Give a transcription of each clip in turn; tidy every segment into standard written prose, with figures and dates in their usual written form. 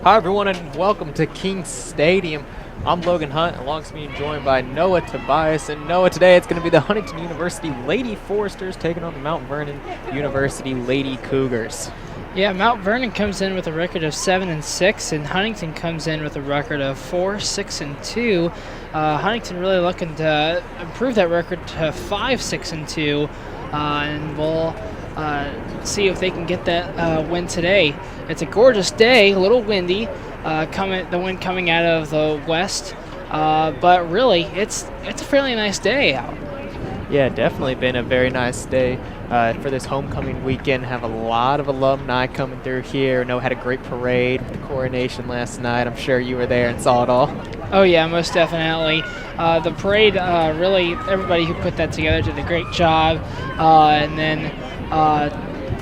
Hi everyone and welcome to King Stadium. I'm Logan Hunt, alongside me and joined by Noah Tobias. And Noah, today it's going to be the Huntington University Lady Foresters taking on the Mount Vernon University Lady Cougars. Yeah, Mount Vernon comes in with a record of 7-6, and Huntington comes in with a record of 4-6-2. Huntington really looking to improve that record to 5-6-2, and we'll see if they can get that win today. It's a gorgeous day, a little windy, the wind coming out of the west, but really it's a fairly nice day out. Yeah, definitely been a very nice day for this homecoming weekend. Have a lot of alumni coming through here. Noah had a great parade with the coronation last night. I'm sure you were there and saw it all. Oh yeah, most definitely. The parade, really, everybody who put that together did a great job. And then,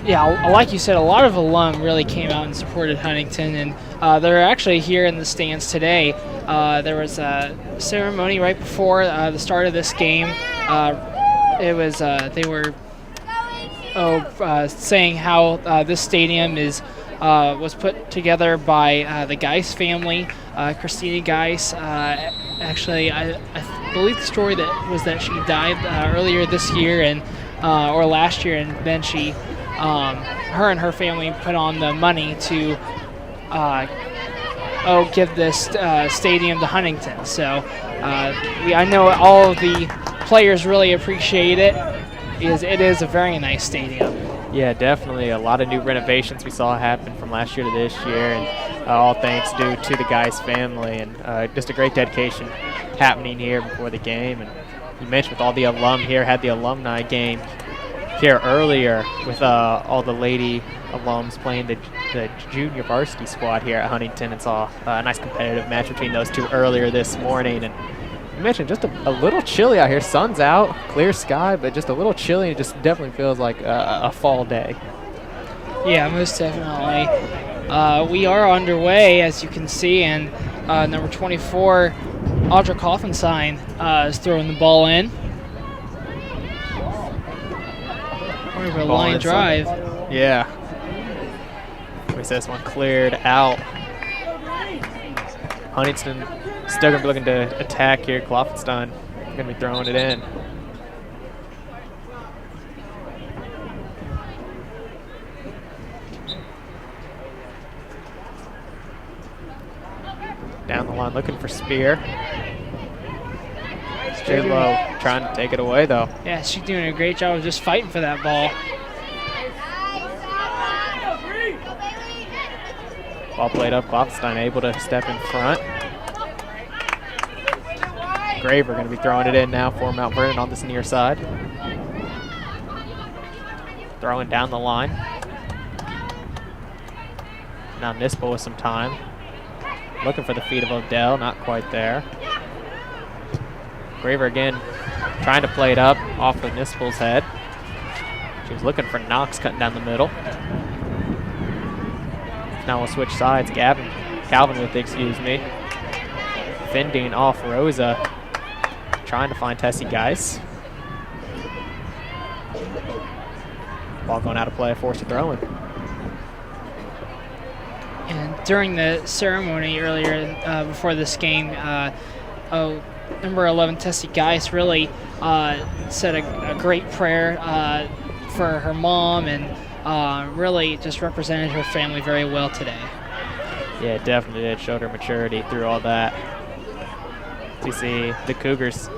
yeah, like you said, a lot of alum really came out and supported Huntington, and they're actually here in the stands today. There was a ceremony right before the start of this game. They were saying how this stadium was put together by the Geis family. Christina Geis, actually, I believe the story that she died earlier this year or last year, and then her and her family put on the money to give this stadium to Huntington. So I know all of the players really appreciate it, because it is a very nice stadium. Yeah, definitely a lot of new renovations we saw happen from last year to this year, and all thanks due to the Geis family, and just a great dedication happening here before the game. And you mentioned with all the alum here, had the alumni game here earlier with all the lady alums playing the junior varsity squad here at Huntington, and saw a nice competitive match between those two earlier this morning. And you mentioned just a little chilly out here. Sun's out, clear sky, but just a little chilly. It just definitely feels like a fall day. Yeah, most definitely. We are underway, as you can see, and number 24, Audra Coffenstein, is throwing the ball in. More of a line drive. Yeah. We said this one cleared out. Huntington still going to be looking to attack here. Kloffenstein going to be throwing it in. Down the line looking for Spear. Too low, trying to take it away though. Yeah, she's doing a great job of just fighting for that ball. Ball played up, Kloffenstein able to step in front. Graver going to be throwing it in now for Mount Vernon on this near side. Throwing down the line. Now Nispel with some time. Looking for the feet of Odell, not quite there. Graver again trying to play it up off of Nispel's head. She was looking for Knox cutting down the middle. Now we'll switch sides. Calvin with it, excuse me. Fending off Rosa. Trying to find Tessie Geis. Ball going out of play, forced to throw in. And during the ceremony earlier, before this game, number 11, Tessie Geis, really said a great prayer for her mom, and really just represented her family very well today. Yeah, definitely did. Showed her maturity through all that. You see the Cougars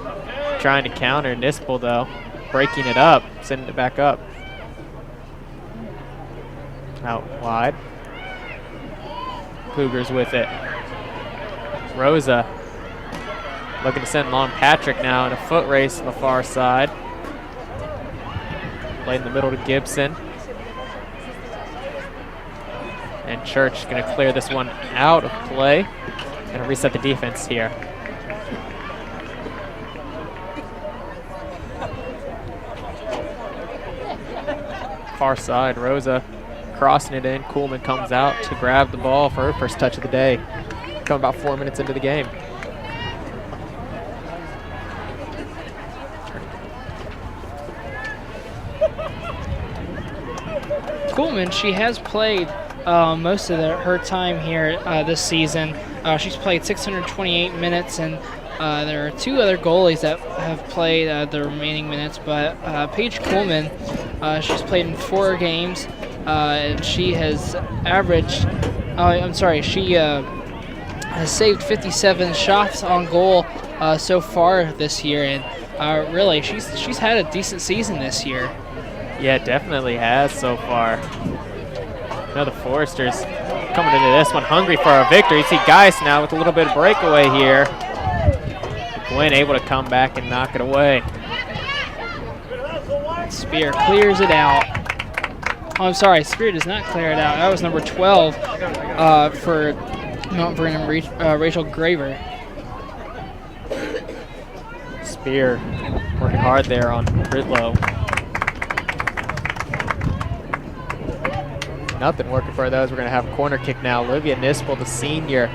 trying to counter Nispel, though, breaking it up, sending it back up. Out wide. Cougars with it. Rosa looking to send along Patrick now in a foot race on the far side. Played in the middle to Gibson. And Church going to clear this one out of play and reset the defense here. Far side, Rosa crossing it in. Kuhlman comes out to grab the ball for her first touch of the day. Coming about 4 minutes into the game. Kuhlman, she has played most of her time here this season. She's played 628 minutes, and there are 2 other goalies that have played the remaining minutes, but Paige Coleman, she's played in 4 games, and she has averaged, she has saved 57 shots on goal so far this year, and really, she's had a decent season this year. Yeah, it definitely has so far. The Foresters coming into this one hungry for a victory. You see Geis now with a little bit of breakaway here. Gwen able to come back and knock it away. Spear clears it out. Oh, I'm sorry, Spear does not clear it out. That was number 12 for Mount Vernon, Rachel Graver. Spear working hard there on Ridlow. Nothing working for those. We're going to have a corner kick now. Olivia Nispel, the senior,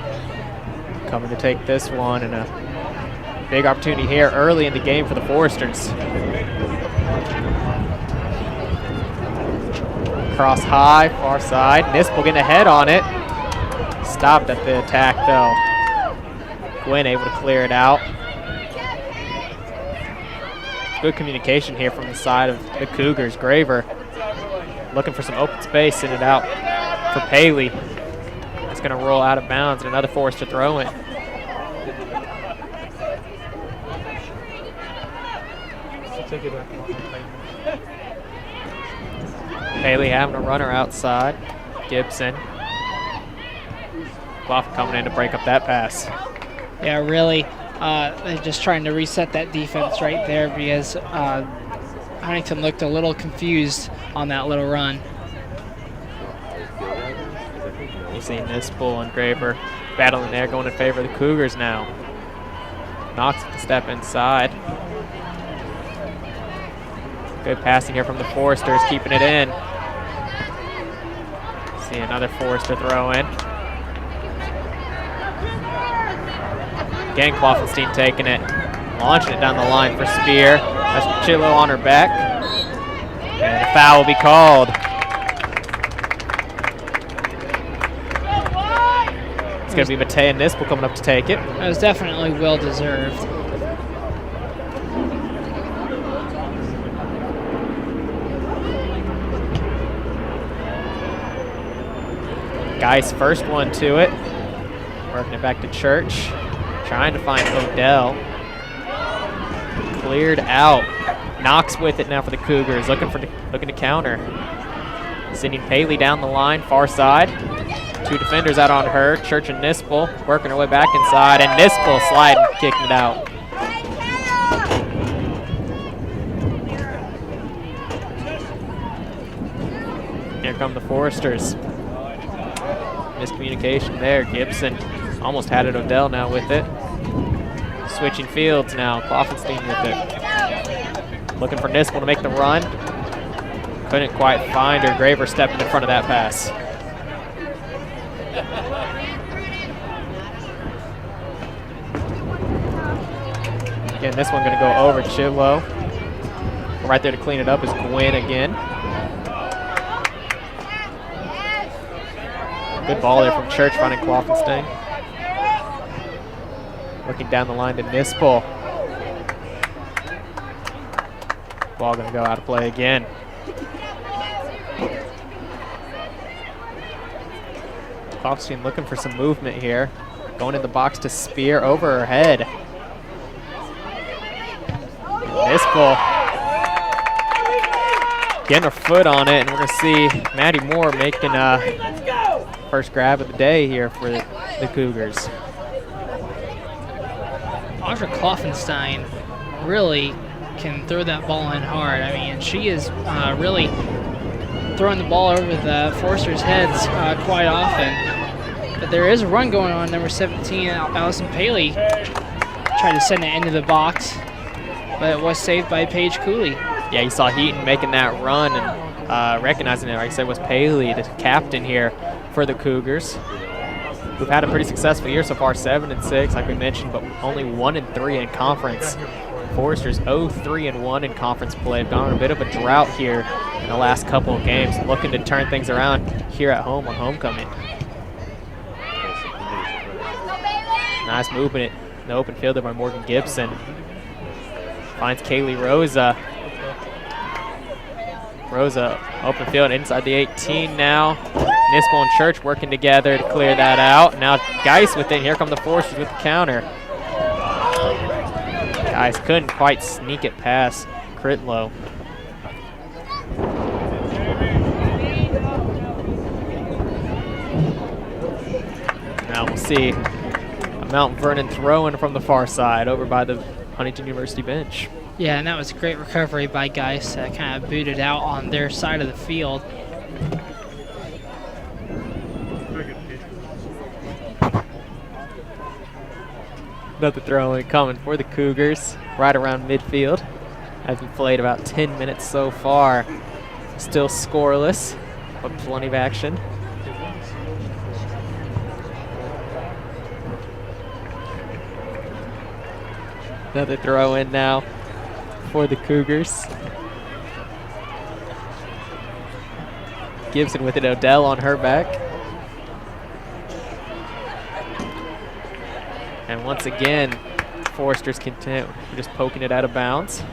coming to take this one, and a big opportunity here early in the game for the Foresters. Cross high, far side. Nispel getting ahead on it. Stopped at the attack, though. Gwen able to clear it out. Good communication here from the side of the Cougars. Graver looking for some open space, send it out for Paley. It's going to roll out of bounds, and another Forester throw in. Paley having a runner outside. Gibson. Clough coming in to break up that pass. Yeah, really. They're just trying to reset that defense right there because Huntington looked a little confused on that little run. You see Nispel and Graver battling there, going in favor of the Cougars now. Knox with the step inside. Good passing here from the Foresters, keeping it in. See another Forester throw in. Again, Kloffenstein taking it, launching it down the line for Spear. That's Chillo on her back. And a foul will be called. It's going to be Matea Nispel coming up to take it. That was definitely well deserved. Geis first one to it. Working it back to Church. Trying to find Odell. Cleared out. Knox with it now for the Cougars, looking to counter. Sending Paley down the line, far side. 2 defenders out on her. Church and Nispel working her way back inside, and Nispel sliding, kicking it out. Here come the Foresters. Miscommunication there. Gibson almost had it. Odell now with it. Switching fields now. Kloffenstein with it. Looking for Nispel to make the run. Couldn't quite find her. Graver stepping in front of that pass. Again, this one going to go over Chillo. Right there to clean it up is Gwen again. Good ball there from Church, finding Kloffenstein. Looking down the line to Nispel. Ball going to go out of play again. Kloffenstein looking for some movement here. Going in the box to Spear over her head. Nispel getting her foot on it, and we're going to see Maddie Moore making first grab of the day here for the Cougars. Audra Kloffenstein really can throw that ball in hard. I mean, she is really throwing the ball over the Foresters' heads quite often. But there is a run going on. Number 17, Allison Paley, tried to send it into the box, but it was saved by Paige Cooley. Yeah, you saw Heaton making that run and recognizing it, like I said, was Paley, the captain here for the Cougars, who've had a pretty successful year so far, 7-6, like we mentioned, but only 1-3 in conference. Foresters 0-3-1 in conference play. Have gone on a bit of a drought here in the last couple of games, looking to turn things around here at home on homecoming. Nice movement in the open field there by Morgan Gibson. Finds Kaylee Rosa. Rosa, open field inside the 18 now. Nispel and Church working together to clear that out. Now Geis with it. Here come the Forsters with the counter. Guys couldn't quite sneak it past Critlow. Now we'll see a Mount Vernon throw-in from the far side over by the Huntington University bench. Yeah, and that was a great recovery by Geis. Kind of booted out on their side of the field. Another throw-in coming for the Cougars right around midfield. As we played about 10 minutes so far. Still scoreless, but plenty of action. Another throw-in now for the Cougars. Gibson with it, Odell on her back. And once again, Foresters continue just poking it out of bounds.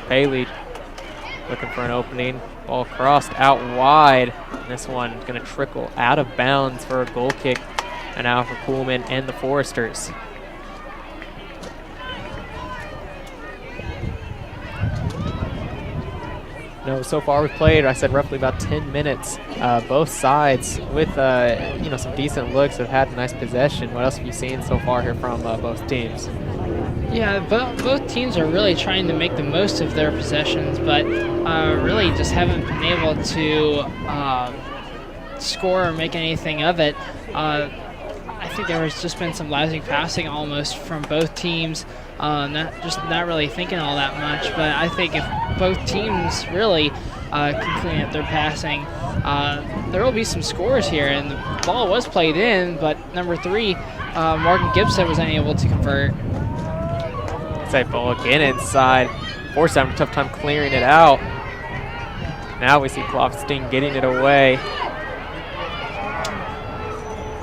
Haley looking for an opening. Ball crossed out wide. And this one is going to trickle out of bounds for a goal kick. And now for Kuhlman and the Foresters. No, so far we've played, I said, roughly about 10 minutes. Both sides with some decent looks have had a nice possession. What else have you seen so far here from both teams? Yeah, both teams are really trying to make the most of their possessions, but really just haven't been able to score or make anything of it. I think there has just been some lousy passing almost from both teams. Not really thinking all that much, but I think if both teams really can clean up their passing, there will be some scores here. And the ball was played in, but number 3, Morgan Gibson, was unable to convert. That ball again inside. Force having a tough time clearing it out. Now we see Klopfstein getting it away.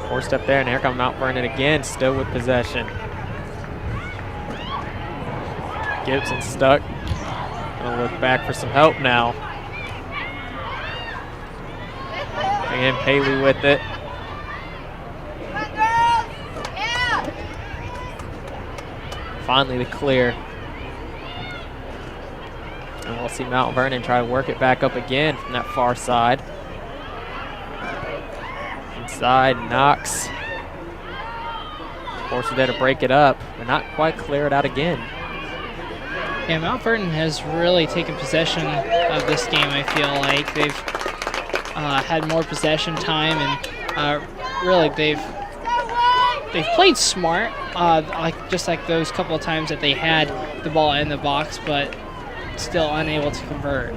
Forced up there, and here comes Mount Vernon again, still with possession. Gibson stuck. Gonna look back for some help now. Again, Paley with it. Finally the clear. And we'll see Mount Vernon try to work it back up again from that far side. Inside, Knox. Forces there to break it up, but not quite clear it out again. Yeah, Mount Vernon has really taken possession of this game, I feel like. They've had more possession time, and really they've played smart, just like those couple of times that they had the ball in the box, but still unable to convert.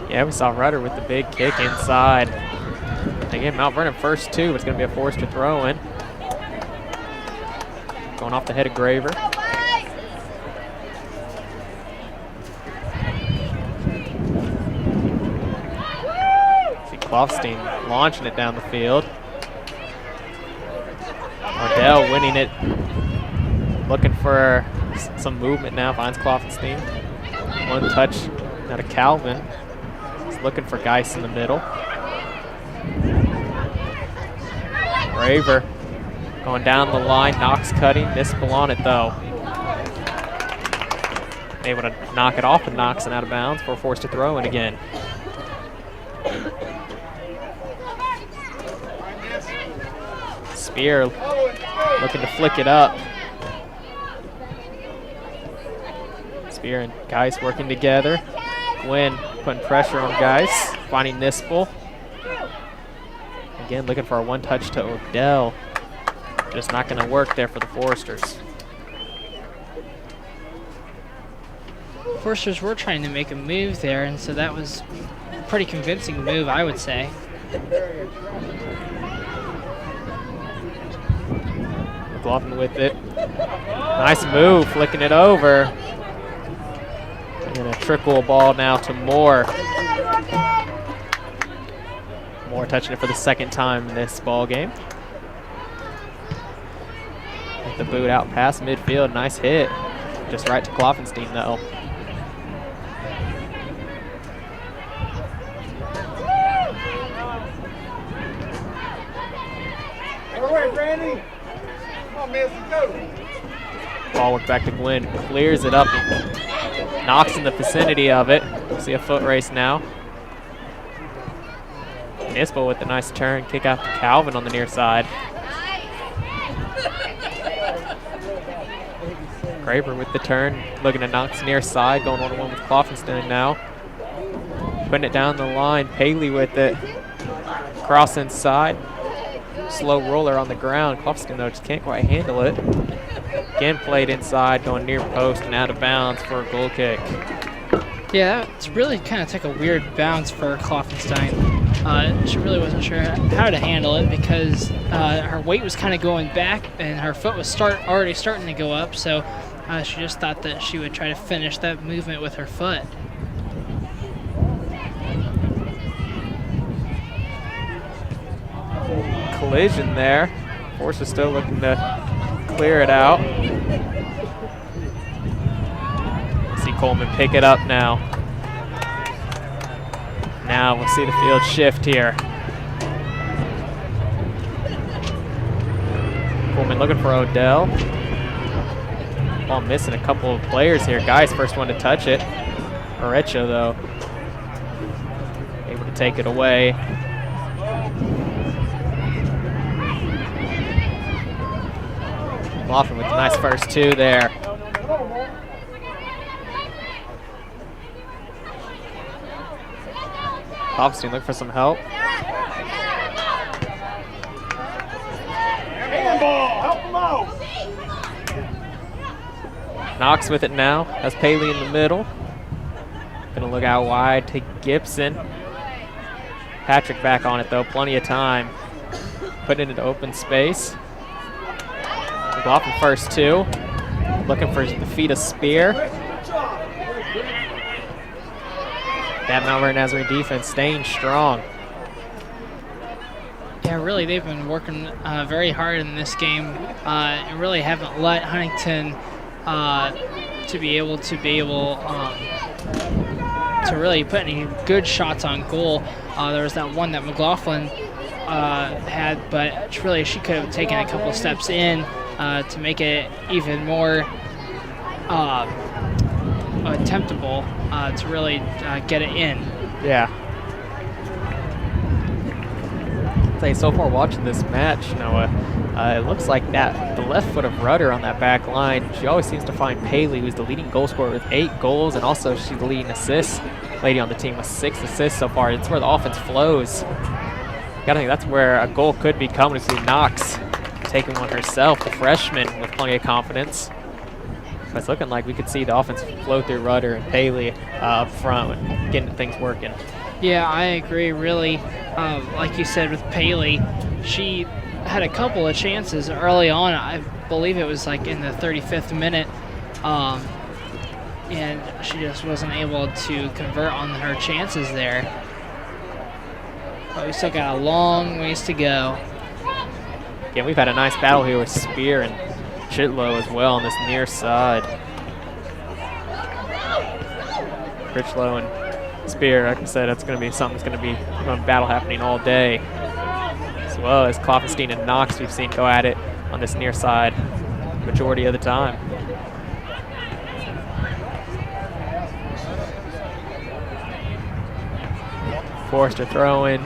Yeah, we saw Rudder with the big kick inside. Again, Mount Vernon first 2. It's going to be a Forster throw-in. Going off the head of Graver. See Klopfstein launching it down the field. Ardell winning it. Looking for some movement now. Finds Klopfstein. One touch out of Calvin. He's looking for Geis in the middle. Graver going down the line. Knox cutting. Nispel on it though. Able to knock it off, and Knox and out of bounds for forced to throw in again. Spear looking to flick it up. Spear and Geis working together. Gwynn putting pressure on Geis, finding Nispel. Again, looking for a one touch to Odell. Just not going to work there for the Foresters. Foresters were trying to make a move there, and so that was a pretty convincing move, I would say. McLaughlin with it. Nice move, flicking it over. And a trickle ball now to Moore. Moore touching it for the second time in this ball game. With the boot out past midfield, nice hit. Just right to Kloffenstein though. Ball worked back to Gwynn, clears it up, and knocks in the vicinity of it. See a foot race now. Nisbel with a nice turn, kick out to Calvin on the near side. Graber with the turn, looking to Knox near side, going 1-on-1 with Kloffenstein now. Putting it down the line, Paley with it. Cross inside. Slow roller on the ground. Kloffenstein though just can't quite handle it. Again played inside, going near post and out of bounds for a goal kick. Yeah, it's really kind of took a weird bounce for Kloffenstein. She really wasn't sure how to handle it because her weight was kind of going back and her foot was already starting to go up, so she just thought that she would try to finish that movement with her foot. Collision there. Force is still looking to clear it out. See Coleman pick it up now. Now we'll see the field shift here. Coleman looking for Odell. Ball missing a couple of players here. Guy's first one to touch it. Orecho though, able to take it away. Laughlin with a nice first two there. Kloffenstein looking for some help. Knox with it now. Has Paley in the middle. Gonna look out wide to Gibson. Patrick back on it though, plenty of time. Putting it into open space. McLaughlin first two. Looking for the feet of Spear. That Mount Vernon Nazarene defense staying strong. Yeah, really, they've been working very hard in this game and really haven't let Huntington to be able to really put any good shots on goal. There was that one that McLaughlin had, but really she could have taken a couple steps in to make it even more attemptable to really get it in. Yeah. So far watching this match, Noah, it looks like that the left foot of Rudder on that back line, she always seems to find Paley, who's the leading goal scorer with 8 goals, and also she's the leading assist lady on the team with 6 assists so far. It's where the offense flows. Gotta think that's where a goal could be coming. To see Knox taking one herself, the freshman with plenty of confidence. But it's looking like we could see the offense flow through Rudder and Paley up front, getting things working. Yeah, I agree, really. Like you said with Paley, she had a couple of chances early on. I believe it was like in the 35th minute. And she just wasn't able to convert on her chances there. But we still got a long ways to go. Yeah, we've had a nice battle here with Spear and Chitlow as well on this near side. Richlow and Spear, like I said, that's going to be something that's going to be a battle happening all day. As well as Kloffenstein and Knox we've seen go at it on this near side majority of the time. Forrester throwing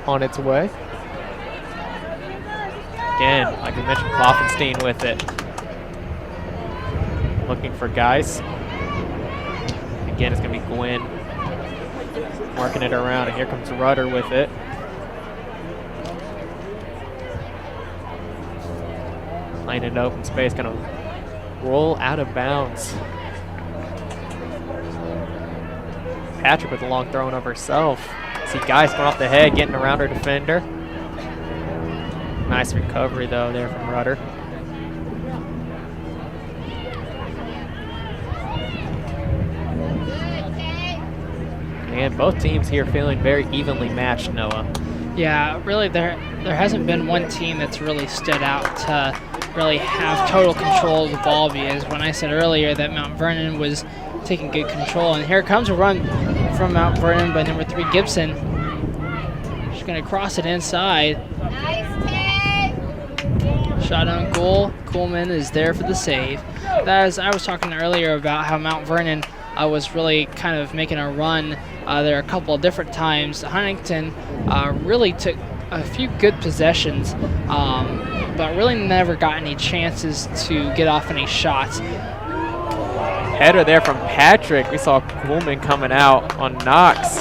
on its way. Again, like we mentioned, Kloffenstein with it. Looking for Geis. Again, it's going to be Gwynn working it around, and here comes Rudder with it. Playing it in open space, going to roll out of bounds. Patrick with a long throw of herself. See Geis going off the head, getting around her defender. Nice recovery, though, there from Rudder. And both teams here feeling very evenly matched, Noah. Yeah, really, there hasn't been one team that's really stood out to really have total control of the ball, because when I said earlier that Mount Vernon was taking good control, and here comes a run from Mount Vernon by number 3 Gibson. She's going to cross it inside. Shot on goal. Coolman is there for the save. As I was talking earlier about how Mount Vernon was really kind of making a run there a couple of different times. Huntington really took a few good possessions, but really never got any chances to get off any shots. Header there from Patrick. We saw Coolman coming out on Knox.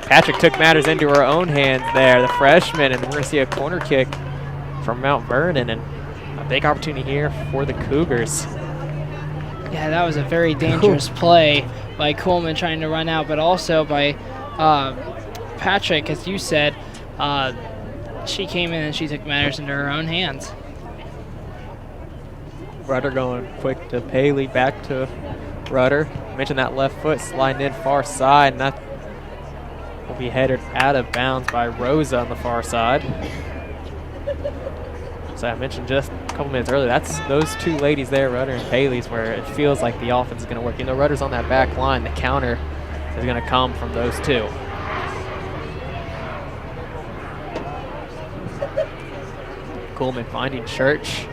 Patrick took matters into her own hands there, the freshman, and we're going to see a corner kick from Mount Vernon, and a big opportunity here for the Cougars. Yeah, that was a very dangerous play by Coolman trying to run out, but also by Patrick, as you said. She came in and she took matters into her own hands. Rudder going quick to Paley, back to Rudder. Mentioned that left foot sliding in far side, and that will be headed out of bounds by Rosa on the far side. So I mentioned just a couple minutes earlier, that's those two ladies there, Rudder and Paley's, where it feels like the offense is going to work. You know, Rudder's on that back line. The counter is going to come from those two. Coolman finding Church.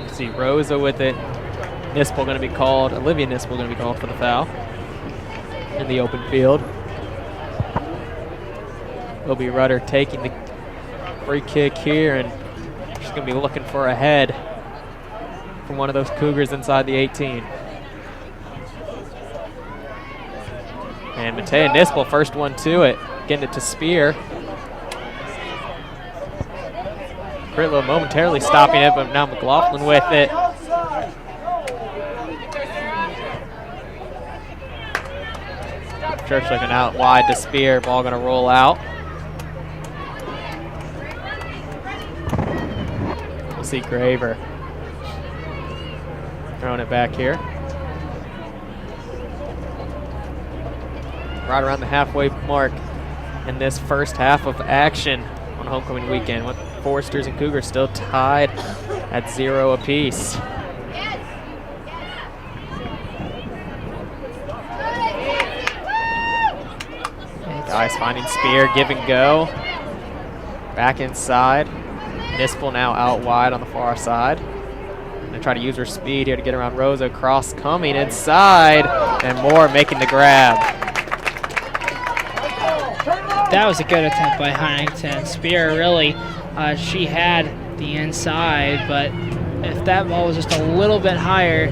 You see Rosa with it. Nispel going to be called, Olivia Nispel going to be called for the foul in the open field. Will be Rudder taking the free kick here, and she's going to be looking for a head from one of those Cougars inside the 18. And Matea Nispel, first one to it, getting it to Spear. Critlow momentarily stopping it, but now McLaughlin with it. Church looking out wide to Spear, ball gonna roll out. We'll see Graver throwing it back here. Right around the halfway mark in this first half of action on homecoming weekend, with Foresters and Cougars still tied at 0 apiece. Guys finding Spear, give and go. Back inside. Nispel now out wide on the far side. Gonna try to use her speed here to get around Rosa. Cross coming inside, and Moore making the grab. That was a good attempt by Huntington. Spear really, she had the inside, but if that ball was just a little bit higher,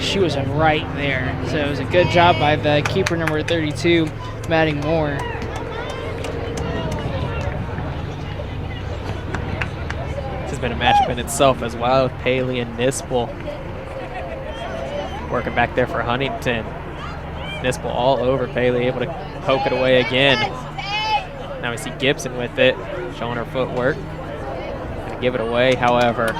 she was right there. So it was a good job by the keeper, number 32, Maddie Moore. This has been a matchup in itself as well, with Paley and Nispel working back there for Huntington. Nispel all over Paley, able to poke it away again. Now we see Gibson with it, showing her footwork. Gonna give it away, however.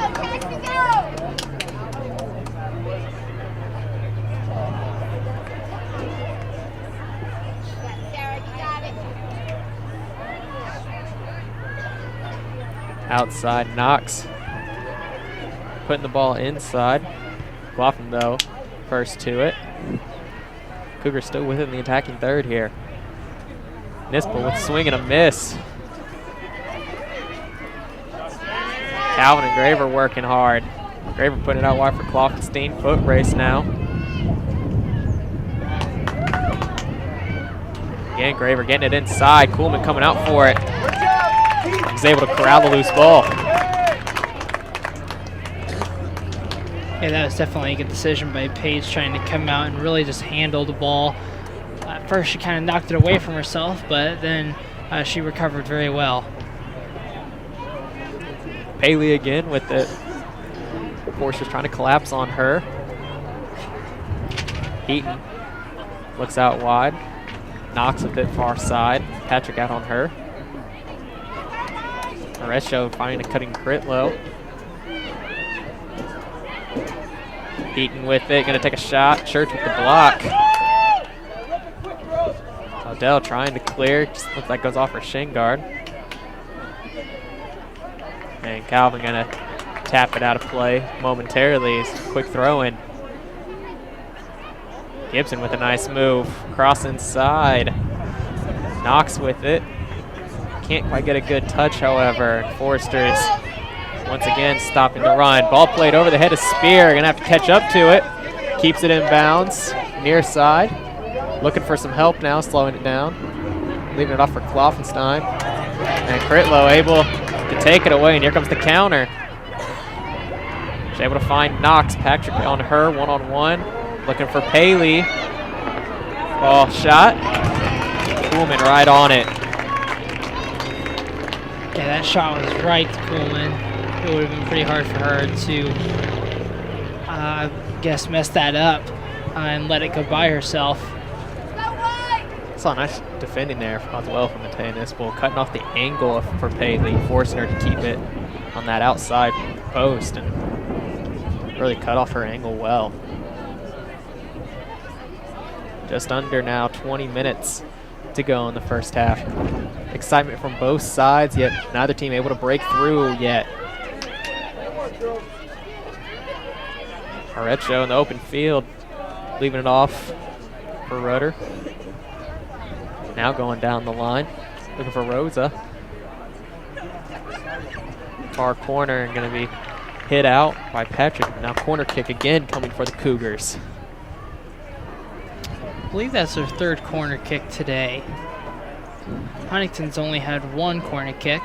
Outside, Knox putting the ball inside. Bluffing though, first to it. Cougars still within the attacking third here. Nispel with swing and a miss. Calvin and Graver working hard. Graver putting it out wide for Klopfenstein. Foot race now. Again, Graver getting it inside. Coolman coming out for it. He's able to corral the loose ball. Yeah, that was definitely a good decision by Paige, trying to come out and really just handle the ball. At first, she kind of knocked it away from herself, but then she recovered very well. Paley again with it. Forster's trying to collapse on her. Heaton looks out wide. Knocks a bit far side. Patrick out on her. Maresho finding a cutting Critlow. Heaton with it, gonna take a shot. Church with the block. Odell trying to clear, just looks like goes off her shin guard. And Calvin gonna tap it out of play momentarily. It's a quick throw in. Gibson with a nice move. Cross inside. Knox with it. Can't quite get a good touch, however. Forrester's once again stopping the run. Ball played over the head of Spear. Gonna have to catch up to it. Keeps it in bounds. Near side. Looking for some help now, slowing it down. Leaving it off for Kloffenstein. And Critlow able to take it away, and here comes the counter. She's able to find Knox. Patrick on her, one-on-one. Looking for Paley. Ball shot. Kuhlman right on it. Yeah, that shot was right to Kuhlman. It would have been pretty hard for her to, guess, mess that up and let it go by herself. Saw nice defending there as well from Matea Nispel, cutting off the angle for Paley, forcing her to keep it on that outside post and really cut off her angle well. Just under now 20 minutes to go in the first half. Excitement from both sides, yet neither team able to break through yet. Maresho in the open field, leaving it off for Rudder. Now going down the line, looking for Rosa. Far corner and going to be hit out by Patrick. Now corner kick again coming for the Cougars. I believe that's their third corner kick today. Huntington's only had one corner kick.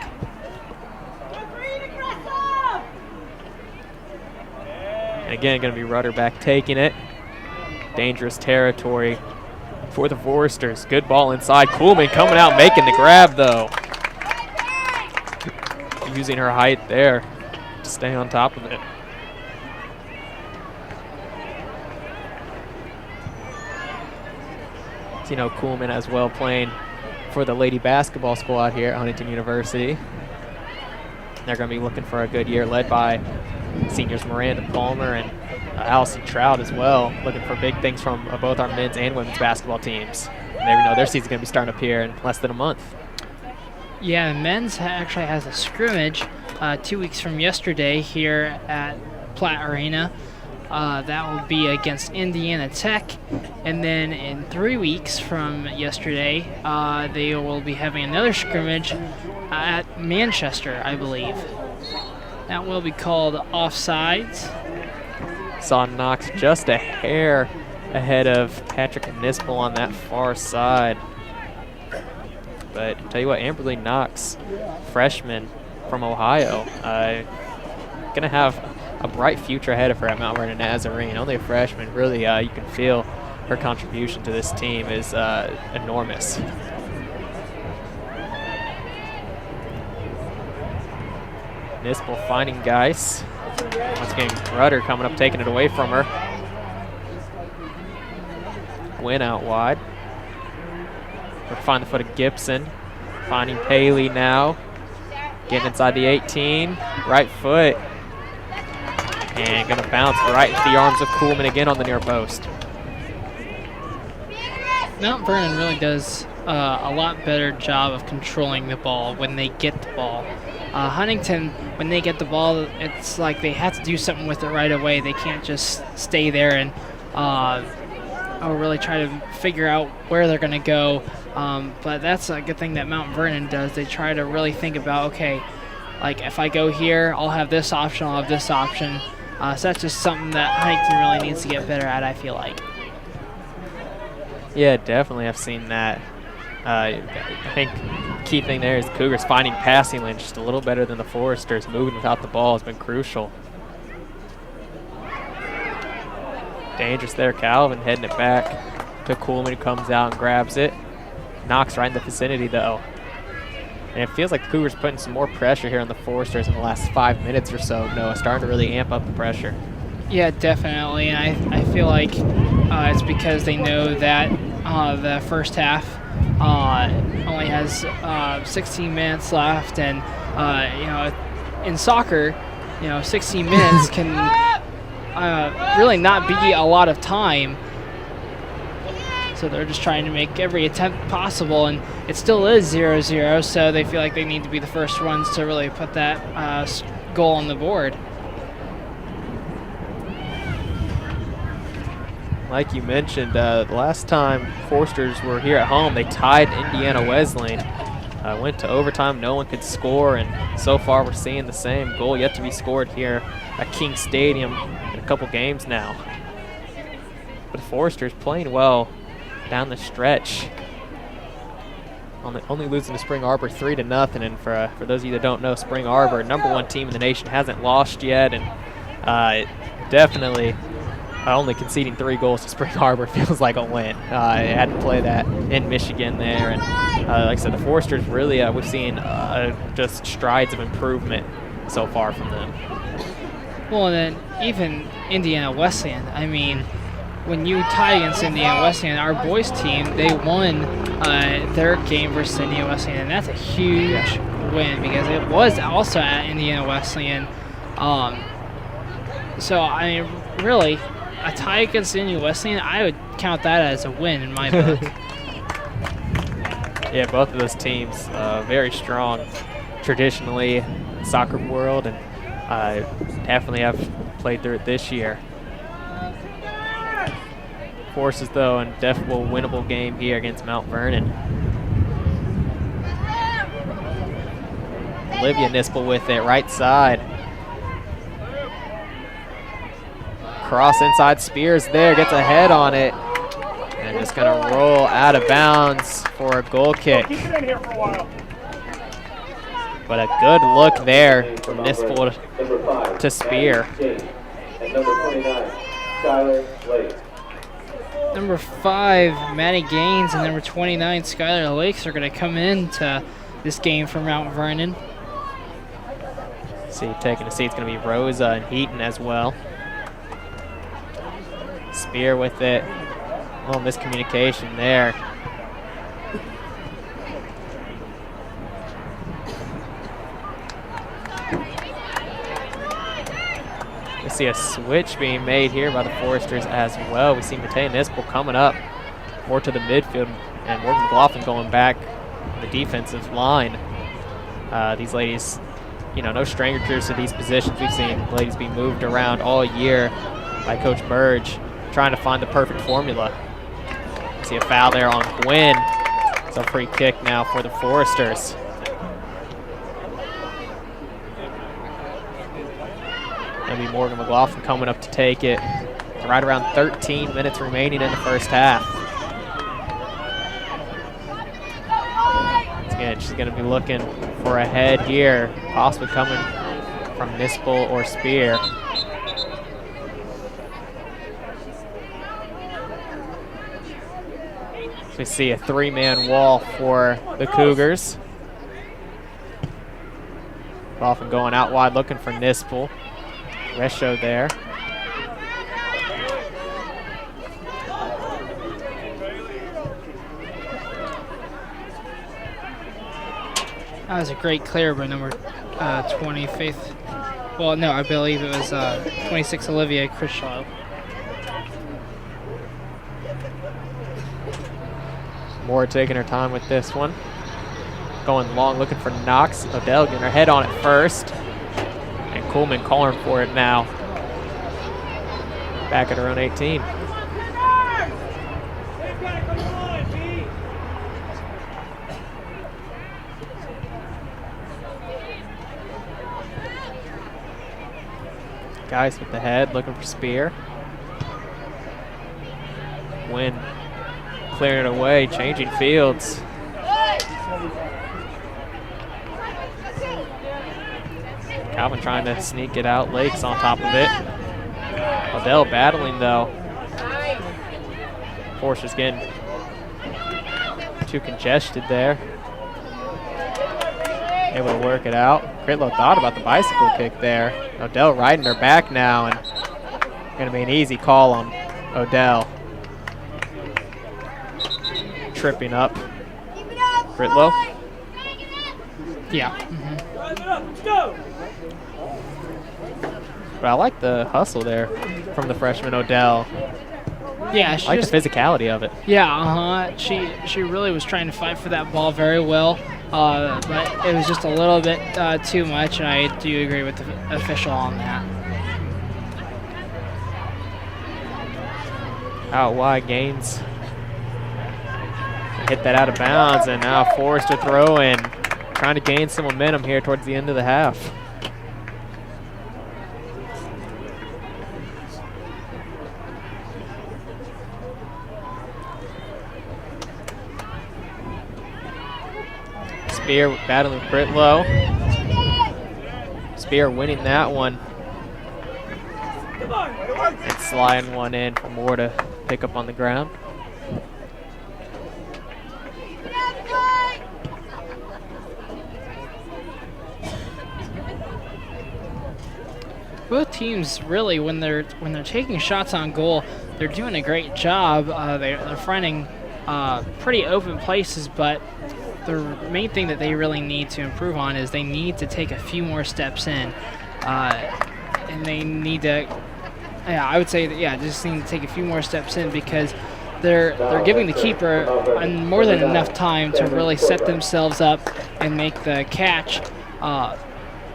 And again, going to be Rudder back taking it. Dangerous territory for the Foresters. Good ball inside. Kuhlman coming out, making the grab, though. Using her height there to stay on top of it. Tino Kuhlman as well playing for the lady basketball squad here at Huntington University. They're going to be looking for a good year led by seniors Miranda Palmer and Allison Trout as well, looking for big things from both our men's and women's basketball teams. And their season's going to be starting up here in less than a month. Yeah, men's actually has a scrimmage 2 weeks from yesterday here at Platt Arena. That will be against Indiana Tech. And then in 3 weeks from yesterday, they will be having another scrimmage at Manchester, I believe. That will be called Offsides. Saw Knox just a hair ahead of Patrick Nispel on that far side. But tell you what, Amberly Knox, freshman from Ohio, going to have a bright future ahead of her at Mount Vernon Nazarene. Only a freshman, really, you can feel her contribution to this team is enormous. Nispel finding Geis. Once again, Rudder coming up, taking it away from her. Win out wide. We'll find the foot of Gibson. Finding Paley now. Getting inside the 18. Right foot. And going to bounce right into the arms of Kuhlman again on the near post. Mount Vernon really does a lot better job of controlling the ball when they get the ball. Huntington, when they get the ball, it's like they have to do something with it right away. They can't just stay there and really try to figure out where they're going to go. But that's a good thing that Mount Vernon does. They try to really think about, okay, like if I go here, I'll have this option, I'll have this option. So that's just something that Huntington really needs to get better at, I feel like. Yeah, definitely. I've seen that. I think key thing there is Cougars finding passing lanes just a little better than the Foresters. Moving without the ball has been crucial. Dangerous there, Calvin heading it back to Kuhlman, who comes out and grabs it. Knox right in the vicinity though. And it feels like the Cougars putting some more pressure here on the Foresters in the last 5 minutes or so. Noah, starting to really amp up the pressure. Yeah, definitely. And I feel like it's because they know that the first half only has 16 minutes left, and in soccer, 16 minutes can really not be a lot of time. So they're just trying to make every attempt possible, and it still is 0-0, so they feel like they need to be the first ones to really put that goal on the board. Like you mentioned, the last time Forsters were here at home, they tied Indiana Wesleyan. Went to overtime, no one could score, and so far we're seeing the same goal yet to be scored here at King Stadium in a couple games now. But Forsters playing well down the stretch. Only losing to Spring Arbor 3-0, and for those of you that don't know, Spring Arbor, #1 team in the nation, hasn't lost yet, and definitely only conceding 3 goals to Spring Arbor feels like a win. Had to play that in Michigan there, and like I said, the Forsters really, we've seen just strides of improvement so far from them. Well, and then even Indiana Wesleyan, I mean, when you tie against Indiana Wesleyan, our boys team, they won their game versus Indiana Wesleyan, and that's a huge win because it was also at Indiana Wesleyan. So, I mean, really, a tie against Indiana Wesleyan, I would count that as a win in my book. Yeah, both of those teams very strong traditionally in the soccer world, and definitely have played through it this year. Forces, though, and definitely winnable game here against Mount Vernon. Olivia Nispel with it, right side. Cross inside, Spears there, gets a head on it. And just gonna roll out of bounds for a goal kick. But a good look there from Nispel to Spear. Number 5, Maddie Gaines, and number 29, Skylar Lakes, are going to come into this game for Mount Vernon. See, taking a seat, it's going to be Rosa and Heaton as well. Spear with it. Oh, miscommunication there. We see a switch being made here by the Foresters as well. We see Matei Nispel coming up more to the midfield, and Morgan McLaughlin going back on the defensive line. These ladies, no strangers to these positions. We've seen ladies be moved around all year by Coach Burge, trying to find the perfect formula. See a foul there on Gwynn. It's a free kick now for the Foresters. Maybe Morgan McLaughlin coming up to take it. Right around 13 minutes remaining in the first half. Again, she's going to be looking for a head here, possibly coming from Nispel or Spear. So we see a 3-man wall for the Cougars. McLaughlin going out wide looking for Nispel. Resho there. That was a great clear by number 20, Faith. Well, no, I believe it was 26, Olivia Crishaw. Moore taking her time with this one. Going long, looking for Knox. Odell getting her head on it first. And Coolman calling for it now. Back at her own 18. Guys with the head, looking for Spear. Wynn clearing it away, changing fields. Calvin trying to sneak it out. Lakes on top of it. Odell battling though. Forster's getting too congested there. Able to work it out. Critlow thought about the bicycle kick there. Odell riding her back now, and gonna be an easy call on Odell. tripping up. Britlow. Yeah. But I like the hustle there from the freshman Odell. Yeah, I like the physicality of it. Yeah, She really was trying to fight for that ball very well, but it was just a little bit too much, and I do agree with the official on that. Out wide, Gaines hit that out of bounds, and now Forrester throwing, trying to gain some momentum here towards the end of the half. Spear battling with Britlow. Spear winning that one. And sliding one in for Moore to pick up on the ground. Both teams really, when they're taking shots on goal, they're doing a great job. They're finding pretty open places, but the main thing that they really need to improve on is they need to take a few more steps in, and they need to. Yeah, I would say that, yeah, just need to take a few more steps in because they're giving the keeper more than enough time to really set themselves up and make the catch.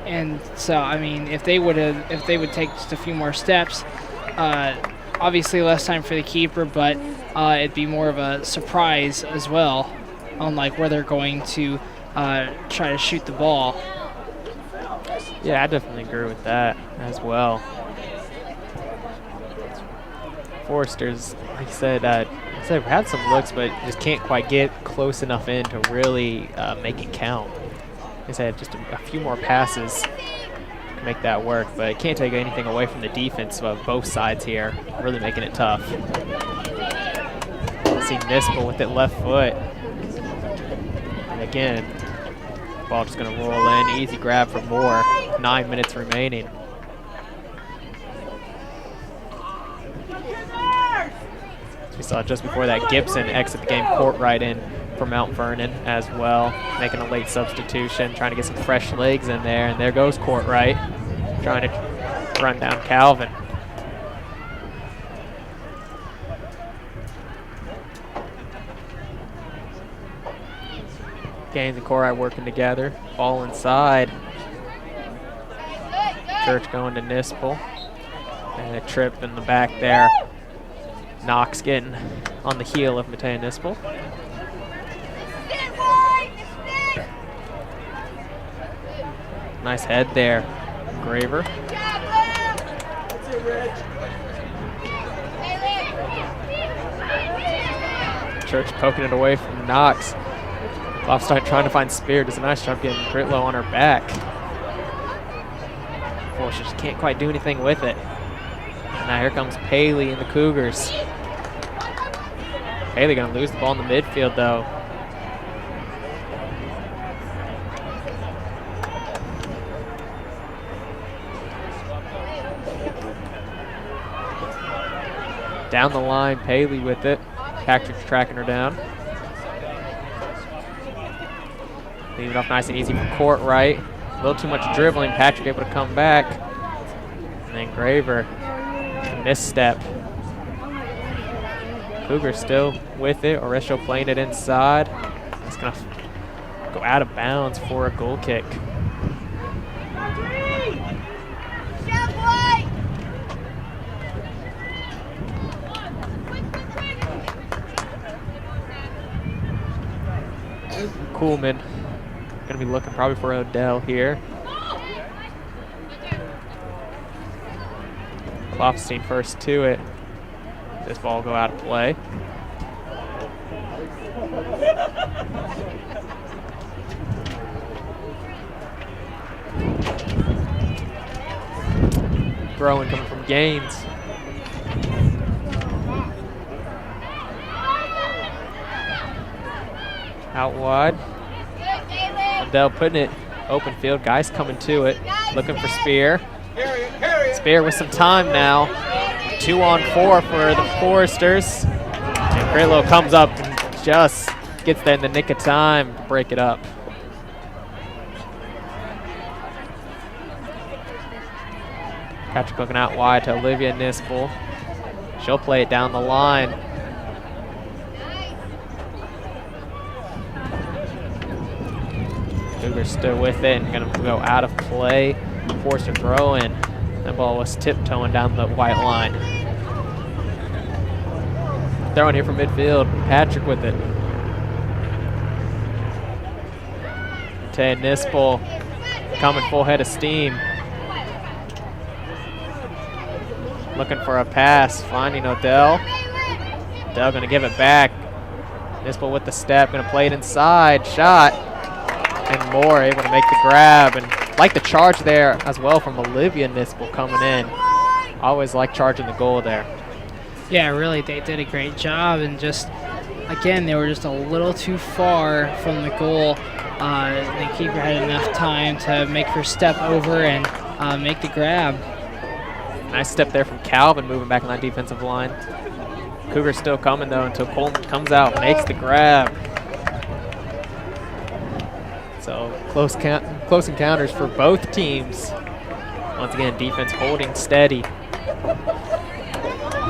And so, I mean, if they would take just a few more steps, obviously less time for the keeper, but it'd be more of a surprise as well on like where they're going to try to shoot the ball. Yeah, I definitely agree with that as well. Forrester's, like you said, had some looks, but just can't quite get close enough in to really make it count. Like I said, just a few more passes to make that work, but it can't take anything away from the defense of both sides here, really making it tough. See Nispel with it left foot. And again, ball just going to roll in. Easy grab for Moore. 9 minutes remaining. We saw just before that Gibson exit the game court right in for Mount Vernon as well, making a late substitution, trying to get some fresh legs in there, and there goes Courtright, trying to run down Calvin. Gaines and Courtright working together, ball inside. Church going to Nispel, and a trip in the back there. Knox getting on the heel of Mateo Nispel. Nice head there, Graver. Church poking it away from Knox. Lofstein trying to find Spear, does a nice job getting Britlow on her back. Forrester just can't quite do anything with it. And now here comes Paley and the Cougars. Paley gonna lose the ball in the midfield though. Down the line, Paley with it. Patrick's tracking her down. Leave it off nice and easy for Courtright. A little too much dribbling. Patrick able to come back. And then Graver, misstep. Cougars still with it. Oresho playing it inside. It's going to go out of bounds for a goal kick. Kuhlman going to be looking probably for Odell here. Klopfstein first to it. This ball will go out of play. Throwing coming from Gaines. Out wide. Odell putting it open field. Guys coming to it. Looking for Spear. Spear with some time now. 2-on-4 for the Foresters. And Britlow comes up and just gets there in the nick of time to break it up. Patrick looking out wide to Olivia Nispel. She'll play it down the line. Cougars still with it and gonna go out of play. Forced to throw in. That ball was tiptoeing down the white line. Throwing here from midfield. Patrick with it. Tay Nispel coming full head of steam. Looking for a pass, finding Odell. Odell gonna give it back. Nispel with the step, gonna play it inside, shot. And Moore able to make the grab. And like the charge there as well from Olivia Nispel coming in. Always like charging the goal there. Yeah, really, they did a great job. And just, again, they were just a little too far from the goal. The keeper had enough time to make her step over and make the grab. Nice step there from Calvin, moving back on that defensive line. Cougars still coming, though, until Coleman comes out, makes the grab. So close encounters for both teams. Once again, defense holding steady.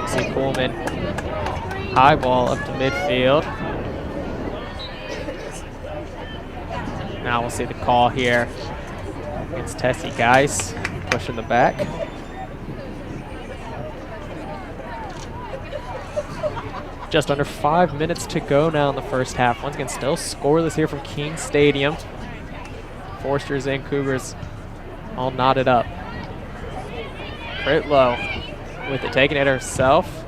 See Coleman, high ball up to midfield. Now we'll see the call here against Tessie Geis, pushing the back. Just under 5 minutes to go now in the first half. Once again, still scoreless here from King Stadium. Forsters and Cougars all knotted up. Critlow with it, taking it herself.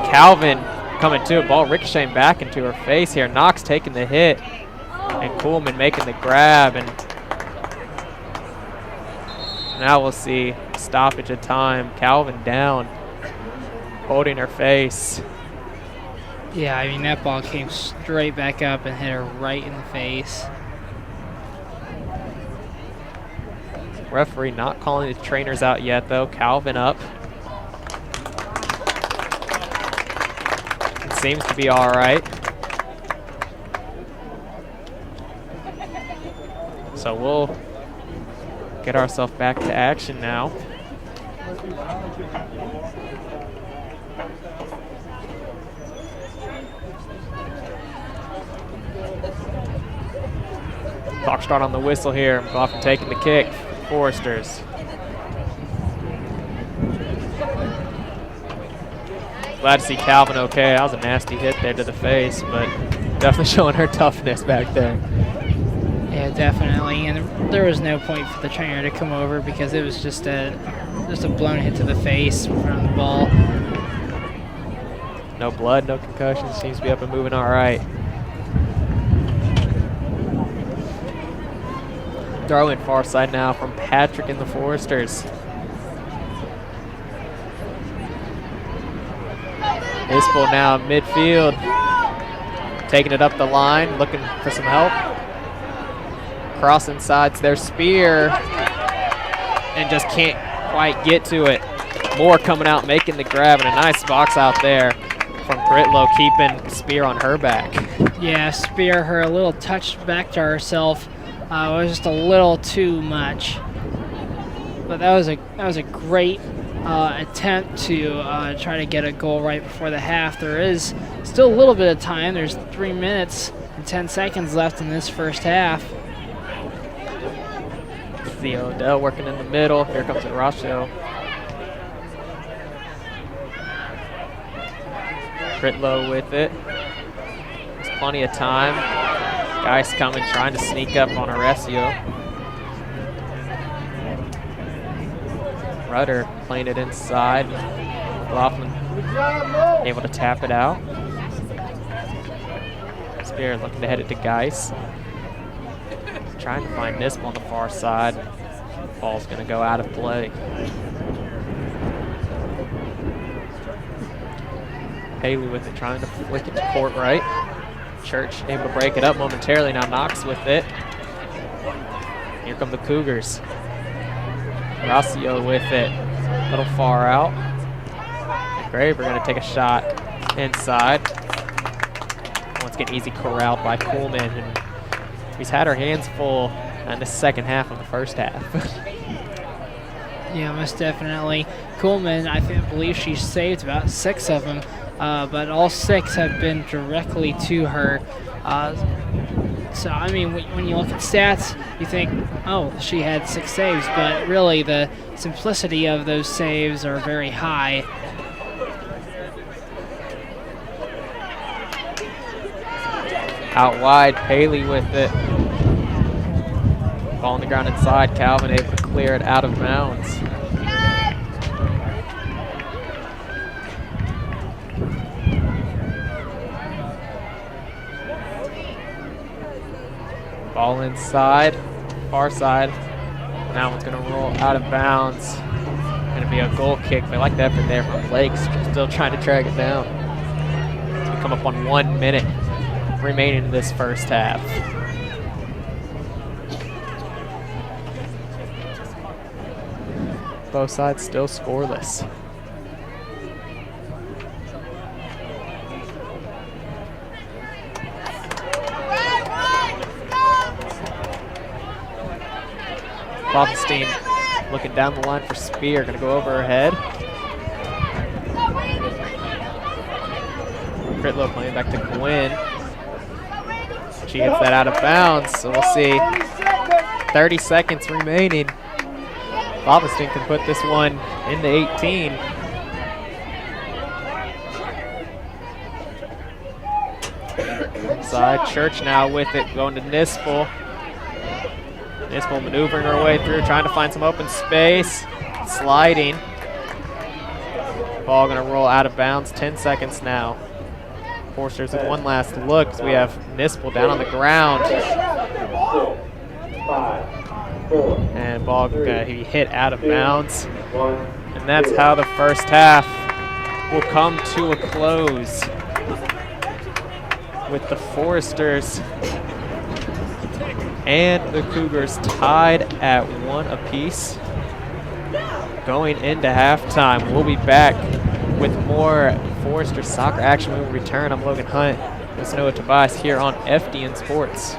Calvin coming to it, ball ricocheting back into her face here. Knox taking the hit, and Coleman making the grab. And now we'll see stoppage of time. Calvin down, holding her face. Yeah, I mean, that ball came straight back up and hit her right in the face. Referee not calling the trainers out yet, though. Calvin up. It seems to be all right. So we'll get ourselves back to action now. Clock start on the whistle here. Goffin taking the kick. Foresters. Glad to see Calvin okay. That was a nasty hit there to the face, but definitely showing her toughness back there. Yeah, definitely. And there was no point for the trainer to come over because it was just a blown hit to the face from the ball. No blood, no concussion. Seems to be up and moving all right. Throw in far side now from Patrick and the Foresters. Nispel now midfield, taking it up the line, looking for some help. Cross inside's their spear, and just can't quite get to it. Moore coming out, making the grab, and a nice box out there from Critlow, keeping Spear on her back. Yeah, Spear, her a little touched back to herself. It was just a little too much, but that was a great attempt to try to get a goal right before the half. There is still a little bit of time. There's 3 minutes and 10 seconds left in this first half. See Odell working in the middle. Here comes Horacio. Critlow with it. There's plenty of time. Guys coming, trying to sneak up on Horacio. Rudder playing it inside. Laughlin able to tap it out. Spear looking to head it to Geis. Trying to find Nispel on the far side. Ball's going to go out of play. Haley with it, trying to flick it to court right. Church able to break it up momentarily. Now Knox with it. Here come the Cougars. Horacio with it. A little far out. Graver going to take a shot inside. Once it's getting easy corralled by Coolman, and he's had her hands full in the second half of the first half. Yeah, most definitely. Coolman, believe she saved about 6 of them, but all 6 have been directly to her. So, I mean, when you look at stats, you think, oh, she had 6 saves, but really the simplicity of those saves are very high. Out wide, Paley with it. Ball on the ground inside, Calvin able to clear it out of bounds. Ball inside, far side. That one's gonna roll out of bounds. Gonna be a goal kick. They like the effort there from Lakes, still trying to track it down. It's gonna come up on 1 minute remaining in this first half. Both sides still scoreless. Klopfenstein looking down the line for Spear, gonna go over her head. Critlow playing back to Gwynn. She hits that out of bounds, so we'll see. 30 seconds remaining. Klopfenstein can put this one into 18. Inside, Church now with it, going to Nispel. Nispel maneuvering her way through, trying to find some open space. Sliding. Ball gonna roll out of bounds, 10 seconds now. Forsters with one last look as we have Nispel down on the ground. And ball gonna be hit out of bounds. And that's how the first half will come to a close, with the Foresters and the Cougars tied at 1 apiece. Going into halftime, we'll be back with more Forester soccer action when we return. I'm Logan Hunt with Noah Tobias here on FDN Sports.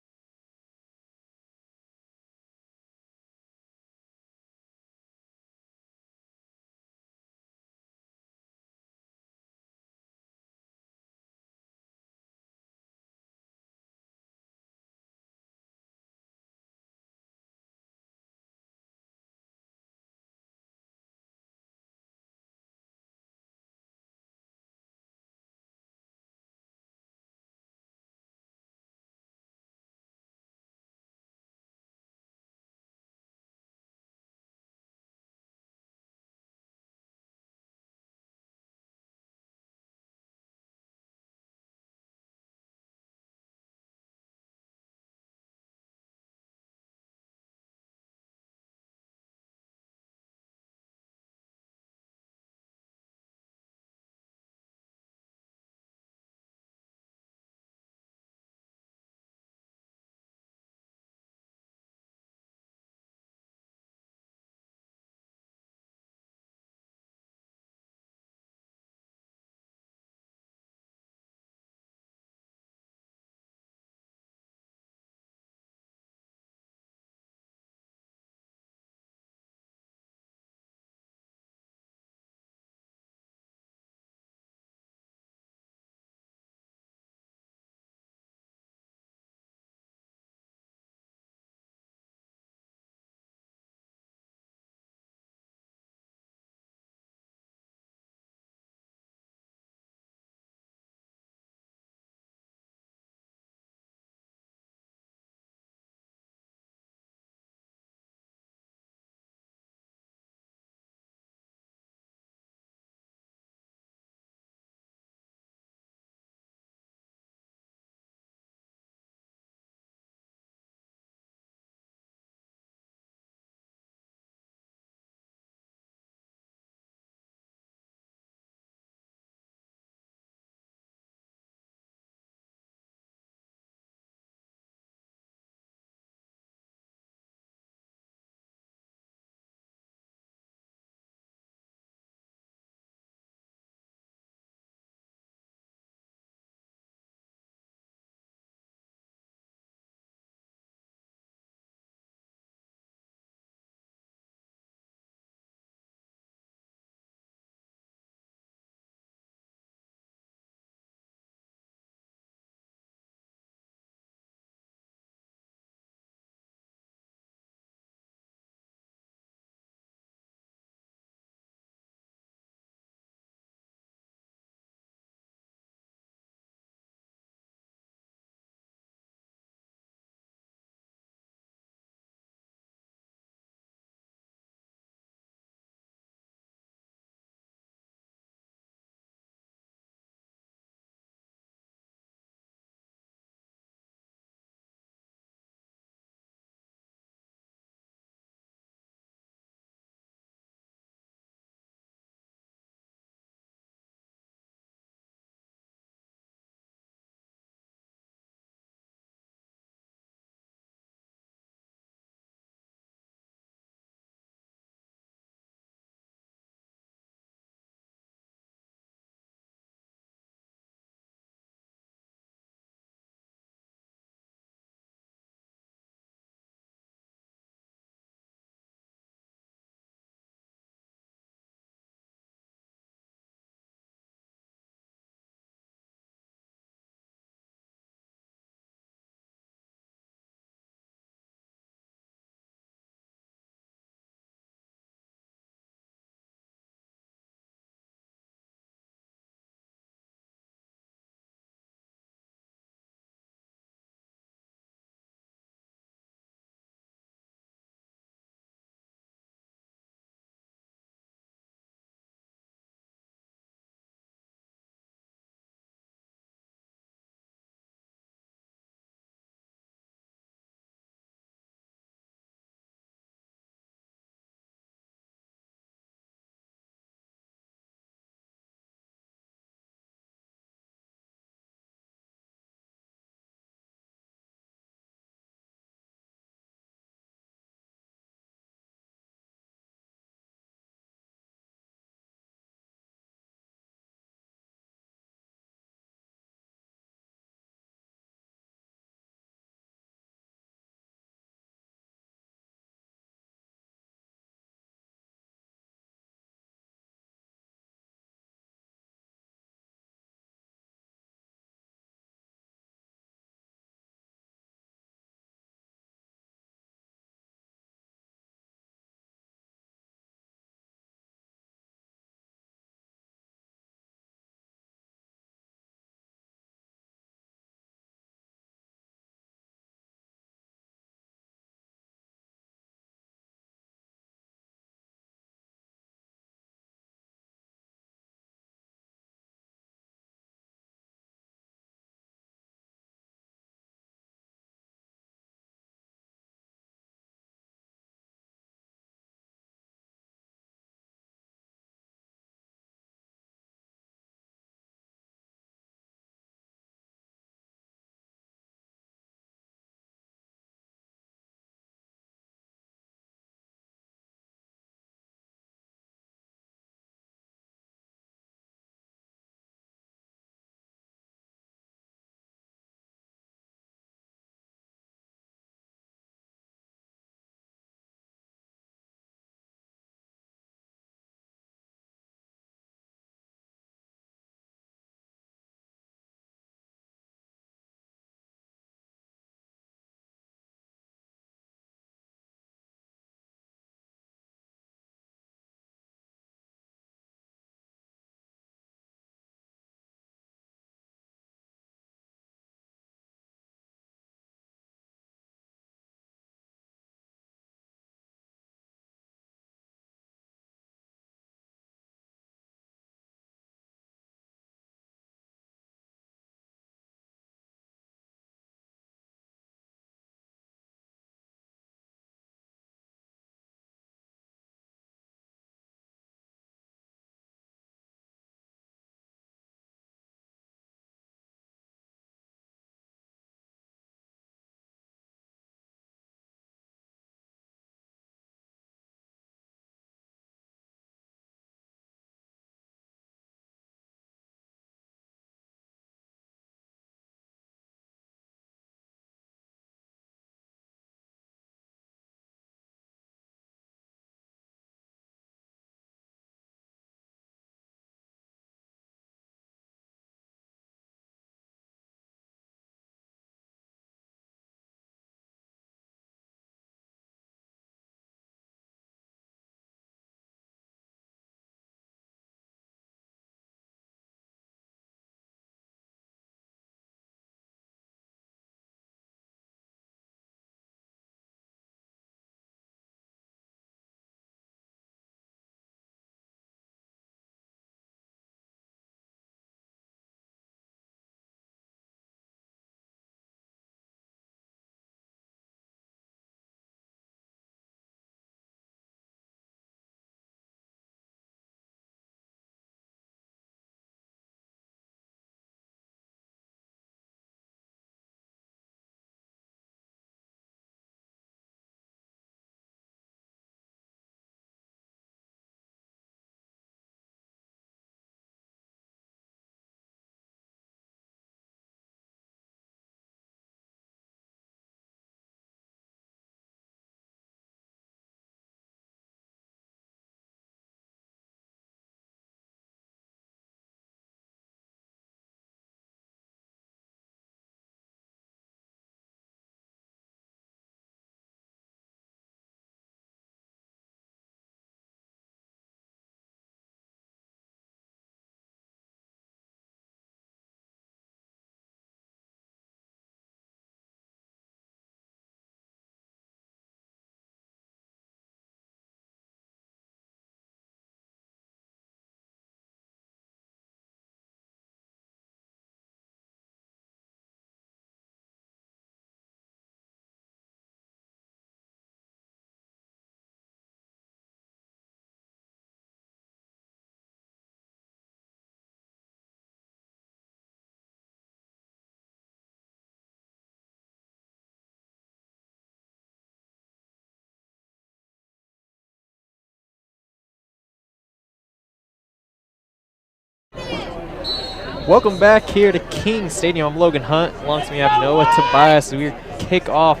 Welcome back here to King Stadium. I'm Logan Hunt. Alongside me I have Noah Tobias. We kick off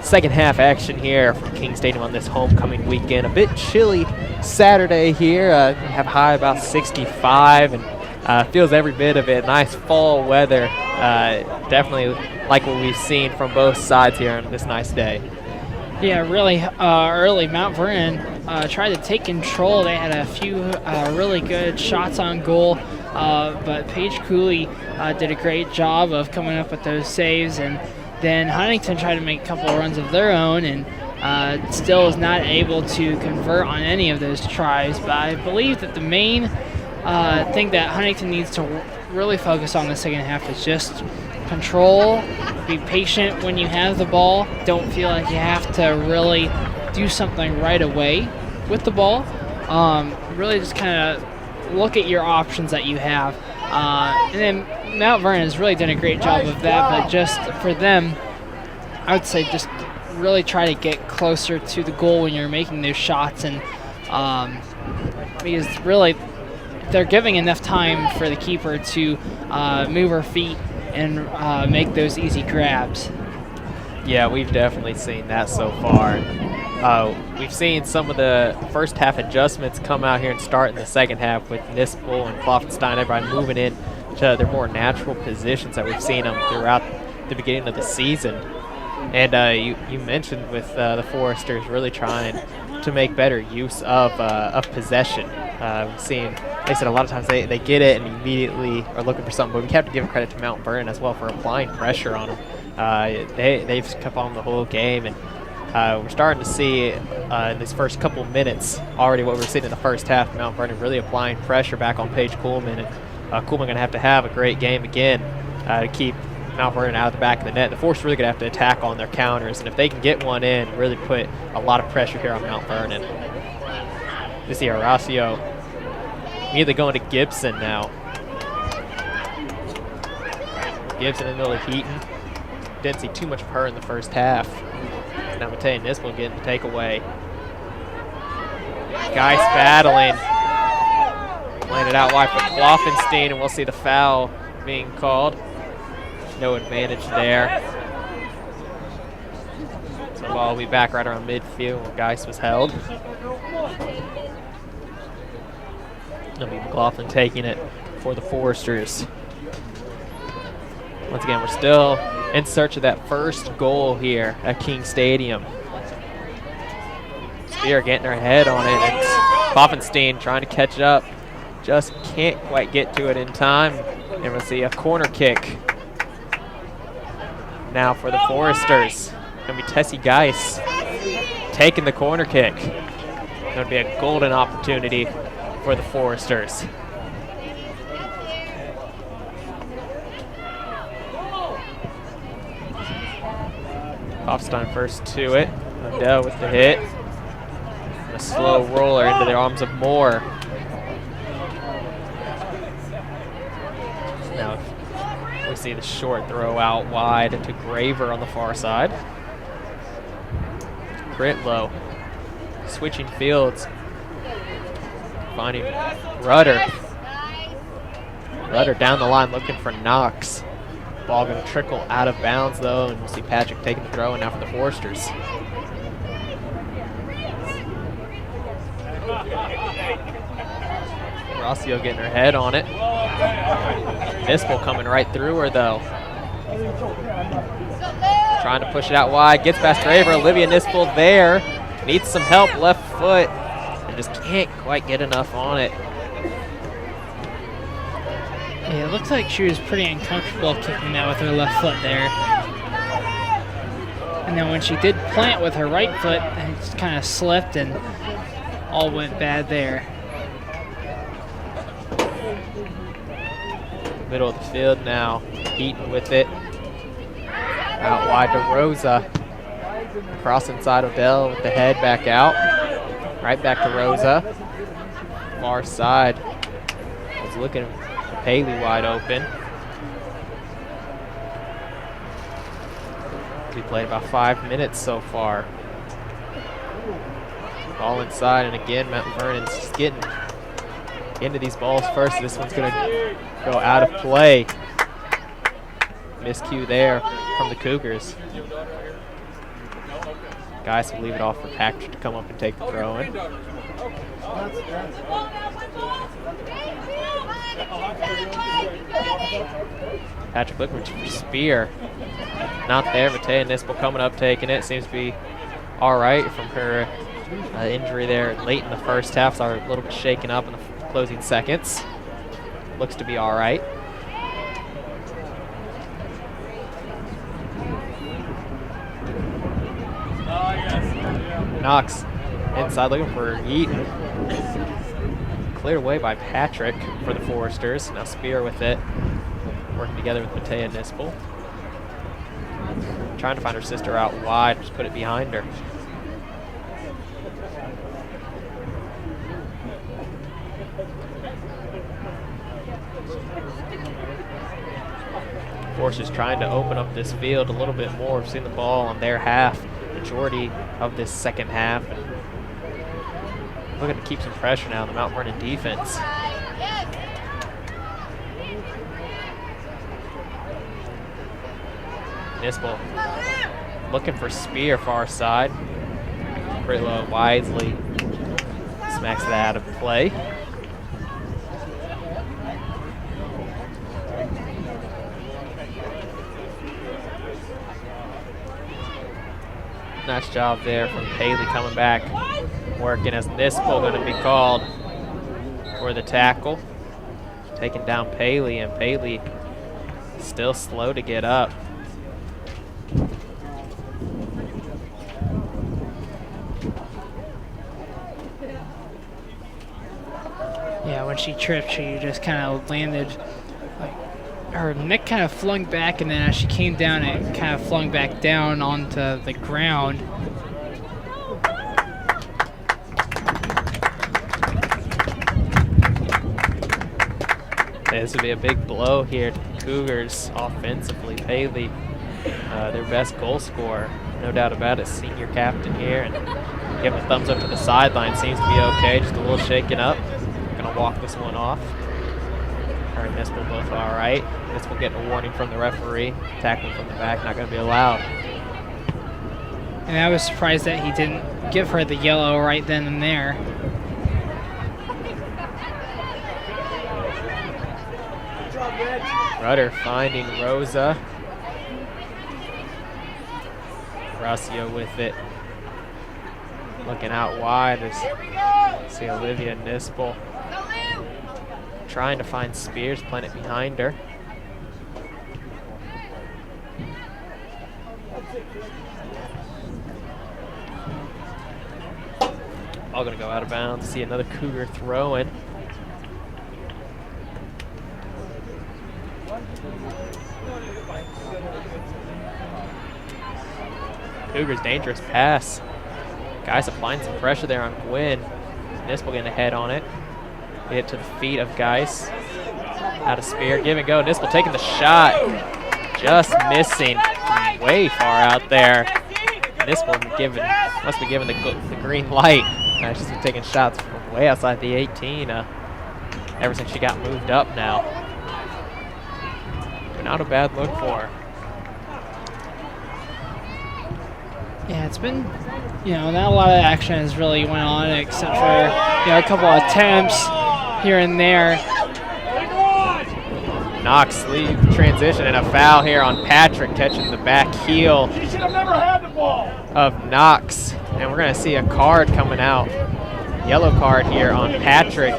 second half action here from King Stadium on this homecoming weekend. A bit chilly Saturday here. We have high about 65 and feels every bit of it. Nice fall weather. Definitely like what we've seen from both sides here on this nice day. Yeah, really early Mount Vernon tried to take control. They had a few really good shots on goal, but Paige Cooley did a great job of coming up with those saves, and then Huntington tried to make a couple of runs of their own and still is not able to convert on any of those tries. But I believe that the main thing that Huntington needs to really focus on the second half is just control, be patient when you have the ball. Don't feel like you have to really do something right away with the ball. Really just kind of look at your options that you have. And then Mount Vernon has really done a great job of that, but just for them, I would say just really try to get closer to the goal when you're making those shots, and because really they're giving enough time for the keeper to move her feet and make those easy grabs. Yeah, we've definitely seen that so far. We've seen some of the first half adjustments come out here and start in the second half with Nispel and Kloffenstein, everybody moving in to their more natural positions that we've seen them throughout the beginning of the season. And you mentioned with the Foresters really trying to make better use of possession. We've seen, they said a lot of times they get it and immediately are looking for something, but we have to give credit to Mount Vernon as well for applying pressure on them. They've kept on the whole game, and we're starting to see in these first couple minutes already what we're seeing in the first half. Mount Vernon really applying pressure back on Paige Kuhlman, and Kuhlman going to have a great game again to keep Mount Vernon out of the back of the net. The Force really going to have to attack on their counters, and if they can get one in, really put a lot of pressure here on Mount Vernon. You see Horacio immediately going to Gibson now. Gibson in the middle of Heaton. Didn't see too much of her in the first half. Now Matei Nispel getting the takeaway. Guys battling. Playing it out wide for Kloffenstein, and we'll see the foul being called. No advantage there. So the ball will be back right around midfield where Geis was held. It'll be McLaughlin taking it for the Foresters. Once again, we're still in search of that first goal here at King Stadium. Spear getting her head on it, and Kloffenstein trying to catch up. Just can't quite get to it in time. And we'll see a corner kick now for the Foresters. Gonna be Tessie Geis taking the corner kick. Gonna be a golden opportunity for the Foresters. Hofstein first to it. Lundell with the hit. And a slow roller into the arms of Moore. Now we see the short throw out wide to Graver on the far side. Critlow switching fields. Finding Rudder. Rudder down the line looking for Knox. Ball going to trickle out of bounds though, and we'll see Patrick taking the throw, and now for the Foresters. Rossio getting her head on it. Nispel coming right through her though. Trying to push it out wide, gets past Graver. Olivia Nispel there. Needs some help, left foot, and just can't quite get enough on it. Yeah, it looks like she was pretty uncomfortable kicking that with her left foot there. And then when she did plant with her right foot, it just kind of slipped and all went bad there. Middle of the field now, Heaton with it. Out wide to Rosa. Cross inside Odell with the head back out. Right back to Rosa. Far side. Was looking Haley wide open. We played about 5 minutes so far. Ball inside, and again, Mount Vernon's just getting into these balls first. This one's going to go out of play. Miscue there from the Cougars. Guys will leave it off for Patrick to come up and take the throw in. Patrick looking for Spear. Not there. Matea Nispel coming up, taking it. Seems to be all right from her injury there late in the first half. Saw her a little bit shaken up in the closing seconds. Looks to be all right. Knox inside looking for Eaton. Cleared away by Patrick for the Foresters. Now Spear with it. Working together with Matea Nispel. Trying to find her sister out wide, just put it behind her. Foresters trying to open up this field a little bit more. We've seen the ball on their half, majority of this second half. And looking to keep some pressure now on the Mount Vernon defense. Nispel looking for Spear far side. Pretlow wisely smacks that out of play. Nice job there from Paley coming back, working as Nispel going to be called for the tackle. Taking down Paley, and Paley still slow to get up. Yeah, when she tripped, she just kind of landed, like her neck kind of flung back, and then as she came down, it kind of flung back down onto the ground. This would be a big blow here to the Cougars offensively. Paley, their best goal scorer, no doubt about it, senior captain here, and giving a thumbs up to the sideline. Seems to be okay, just a little shaken up. Gonna walk this one off. Her and Nispel both all right. Nispel getting a warning from the referee. Tackling from the back, not gonna be allowed. And I was surprised that he didn't give her the yellow right then and there. Rudder finding Rosa. Rossio with it. Looking out wide. See Olivia Nispel trying to find Spears, playing it behind her. All gonna go out of bounds. See another Cougar throwing. Cougars dangerous pass. Guys applying some pressure there on Gwynn. Nispel getting ahead on it. Get it to the feet of Geis. Out of Spear, give and go. Nispel taking the shot. Just missing from way far out there. Nispel must be given the green light. She's been taking shots from way outside the 18 ever since she got moved up now. But not a bad look for her. Yeah, it's been, not a lot of action has really went on except for, a couple of attempts here and there. Knox sleeve transition and a foul here on Patrick, catching the back heel of Knox. And we're going to see a card coming out. Yellow card here on Patrick.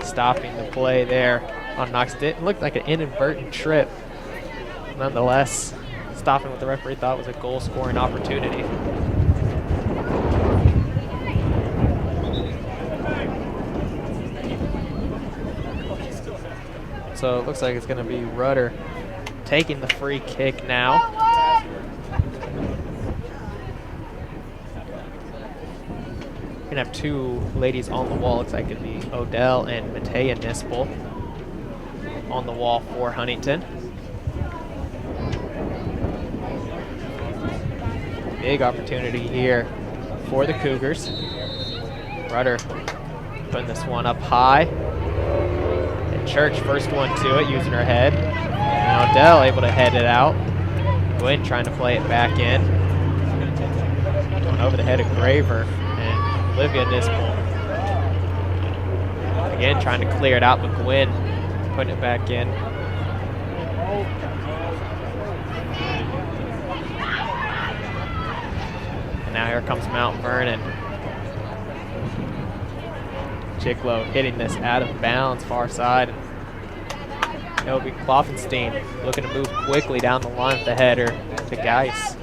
Stopping the play there on Knox. Didn't look like an inadvertent trip. Nonetheless, stopping what the referee thought was a goal-scoring opportunity. So it looks like it's going to be Rudder taking the free kick now. We're going to have two ladies on the wall. Looks like it'll be Odell and Matea Nispel on the wall for Huntington. Big opportunity here for the Cougars. Rudder putting this one up high. And Church first one to it, using her head. And Odell able to head it out. Gwynn trying to play it back in. Going over the head of Graver and Olivia Nispel. Again, trying to clear it out, but Gwynn putting it back in. And now here comes Mount Vernon. Chicklow hitting this out of bounds, far side. It'll be Kloffenstein looking to move quickly down the line with the header to Geis.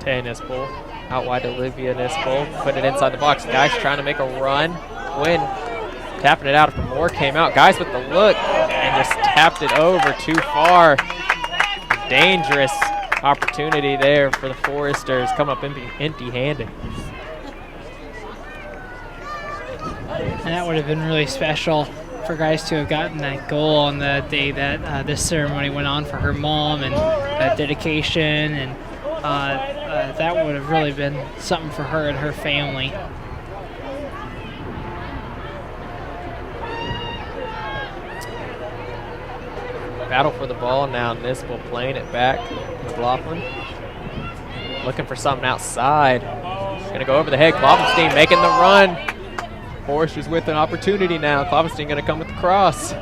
Tay Nispel out wide to Olivia Nispel, putting it inside the box. Geis trying to make a run. Gwynn tapping it out for more, came out. Geis with the look and just tapped it over too far. Dangerous opportunity there for the Foresters, come up empty-handed. And that would have been really special for Geis to have gotten that goal on the day that this ceremony went on for her mom, and that dedication, and that would have really been something for her and her family. Battle for the ball now. Nispel playing it back. McLaughlin looking for something outside. Gonna go over the head. Kloffenstein making the run. Foresters with an opportunity now. Kloffenstein gonna come with the cross.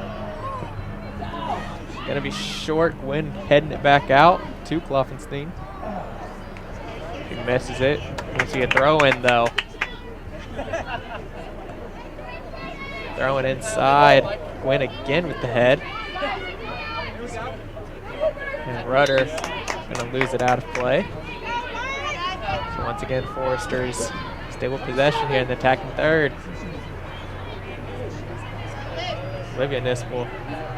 Gonna be short. Gwynn heading it back out to Kloffenstein. He misses it. We'll see a throw in though. Throw it inside. Gwynn again with the head. And Rudder gonna lose it out of play. So once again, Foresters stable possession here in the attacking third. Olivia Nispel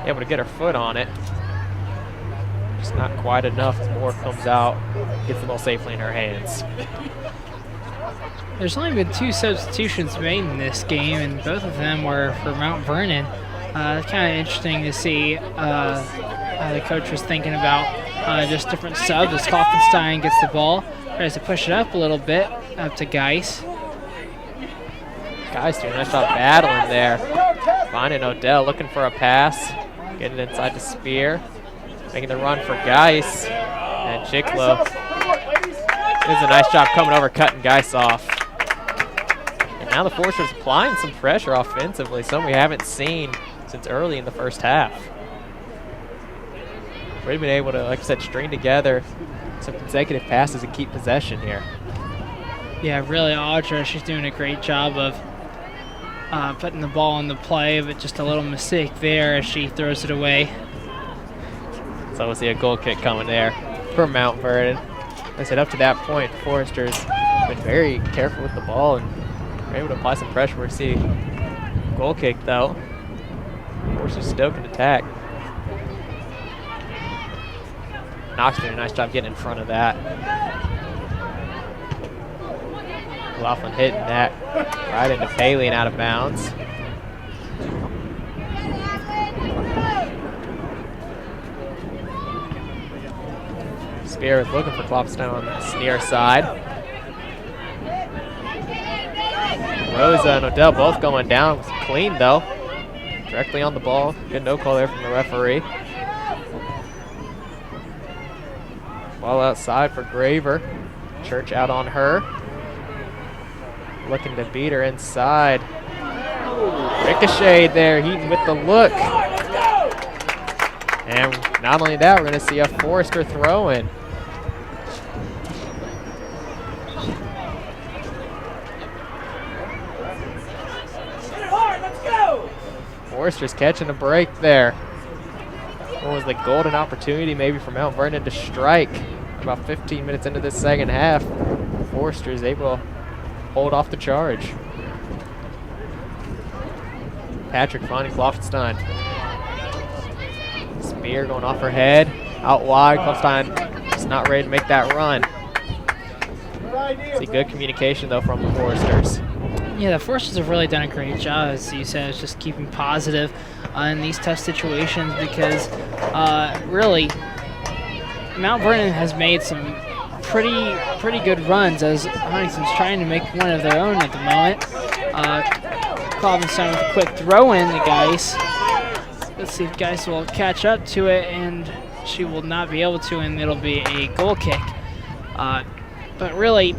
able to get her foot on it. Just not quite enough as more comes out. Gets the ball safely in her hands. There's only been 2 substitutions made in this game, and both of them were for Mount Vernon. It's kind of interesting to see the coach was thinking about just different subs as Kloffenstein gets the ball. Tries to push it up a little bit, up to Geis. Geis doing a nice job battling there. Finding Odell, looking for a pass. Getting it inside the Spear. Making the run for Geis. And Chicklow does a nice job coming over, cutting Geis off. And now the Foresters applying some pressure offensively, something we haven't seen since early in the first half. We've been able to, like I said, string together some consecutive passes and keep possession here. Yeah, really, Audra, she's doing a great job of putting the ball in the play, but just a little mistake there as she throws it away. So we'll see a goal kick coming there for Mount Vernon. Like I said, up to that point, Foresters been very careful with the ball and were able to apply some pressure. We'll see goal kick though. Foresters still can attack. Knox doing a nice job getting in front of that. Laughlin hitting that right into Paley and out of bounds. Spear is looking for Kloffenstein on the near side. Rosa and Odell both going down. Clean though. Directly on the ball. Good no call there from the referee. Ball outside for Graver. Church out on her. Looking to beat her inside. Ricochet there, Heaton with the look. And not only that, we're going to see a Forester throw in. Forester's catching a break there. What was the golden opportunity maybe for Mount Vernon to strike? About 15 minutes into the second half, Forester is able to hold off the charge. Patrick finding Kloffenstein. Spear going off her head, out wide. Kloffenstein just not ready to make that run. See good communication though from the Foresters. Yeah, the Forces have really done a great job, as you said, it's just keeping positive in these tough situations because really Mount Vernon has made some pretty good runs as Huntington's trying to make one of their own at the moment. Clovenstone with a quick throw in the Geis. Let's see if Geis will catch up to it, and she will not be able to, and it'll be a goal kick. But really,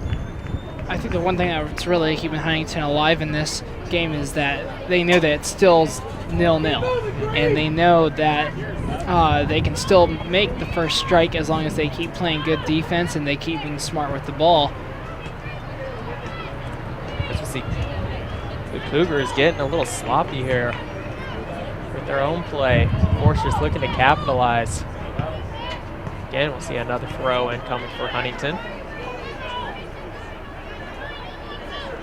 I think the one thing that's really keeping Huntington alive in this game is that they know that it's still 0-0, and they know that they can still make the first strike as long as they keep playing good defense and they keep being smart with the ball. As we see, the Cougars getting a little sloppy here with their own play. Forces looking to capitalize. Again, we'll see another throw in coming for Huntington.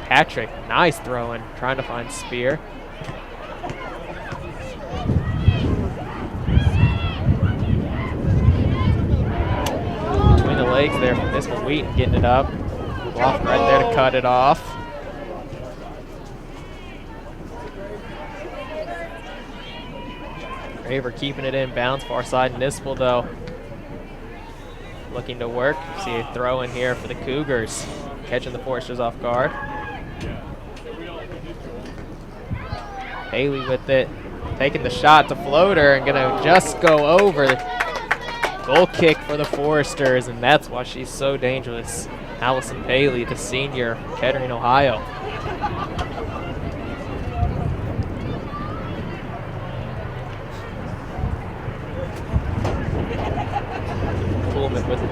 Patrick, nice throw in, trying to find Spear. Between the legs there from this one, Wheaton getting it up. Bluff right there to cut it off. Raver keeping it in bounds, far side Nispel though. Looking to work. See a throw in here for the Cougars. Catching the Foresters off guard. Haley with it, taking the shot to floater and gonna just go over. Goal kick for the Foresters, and that's why she's so dangerous. Allison Haley, the senior, Kettering, Ohio. Pullman with the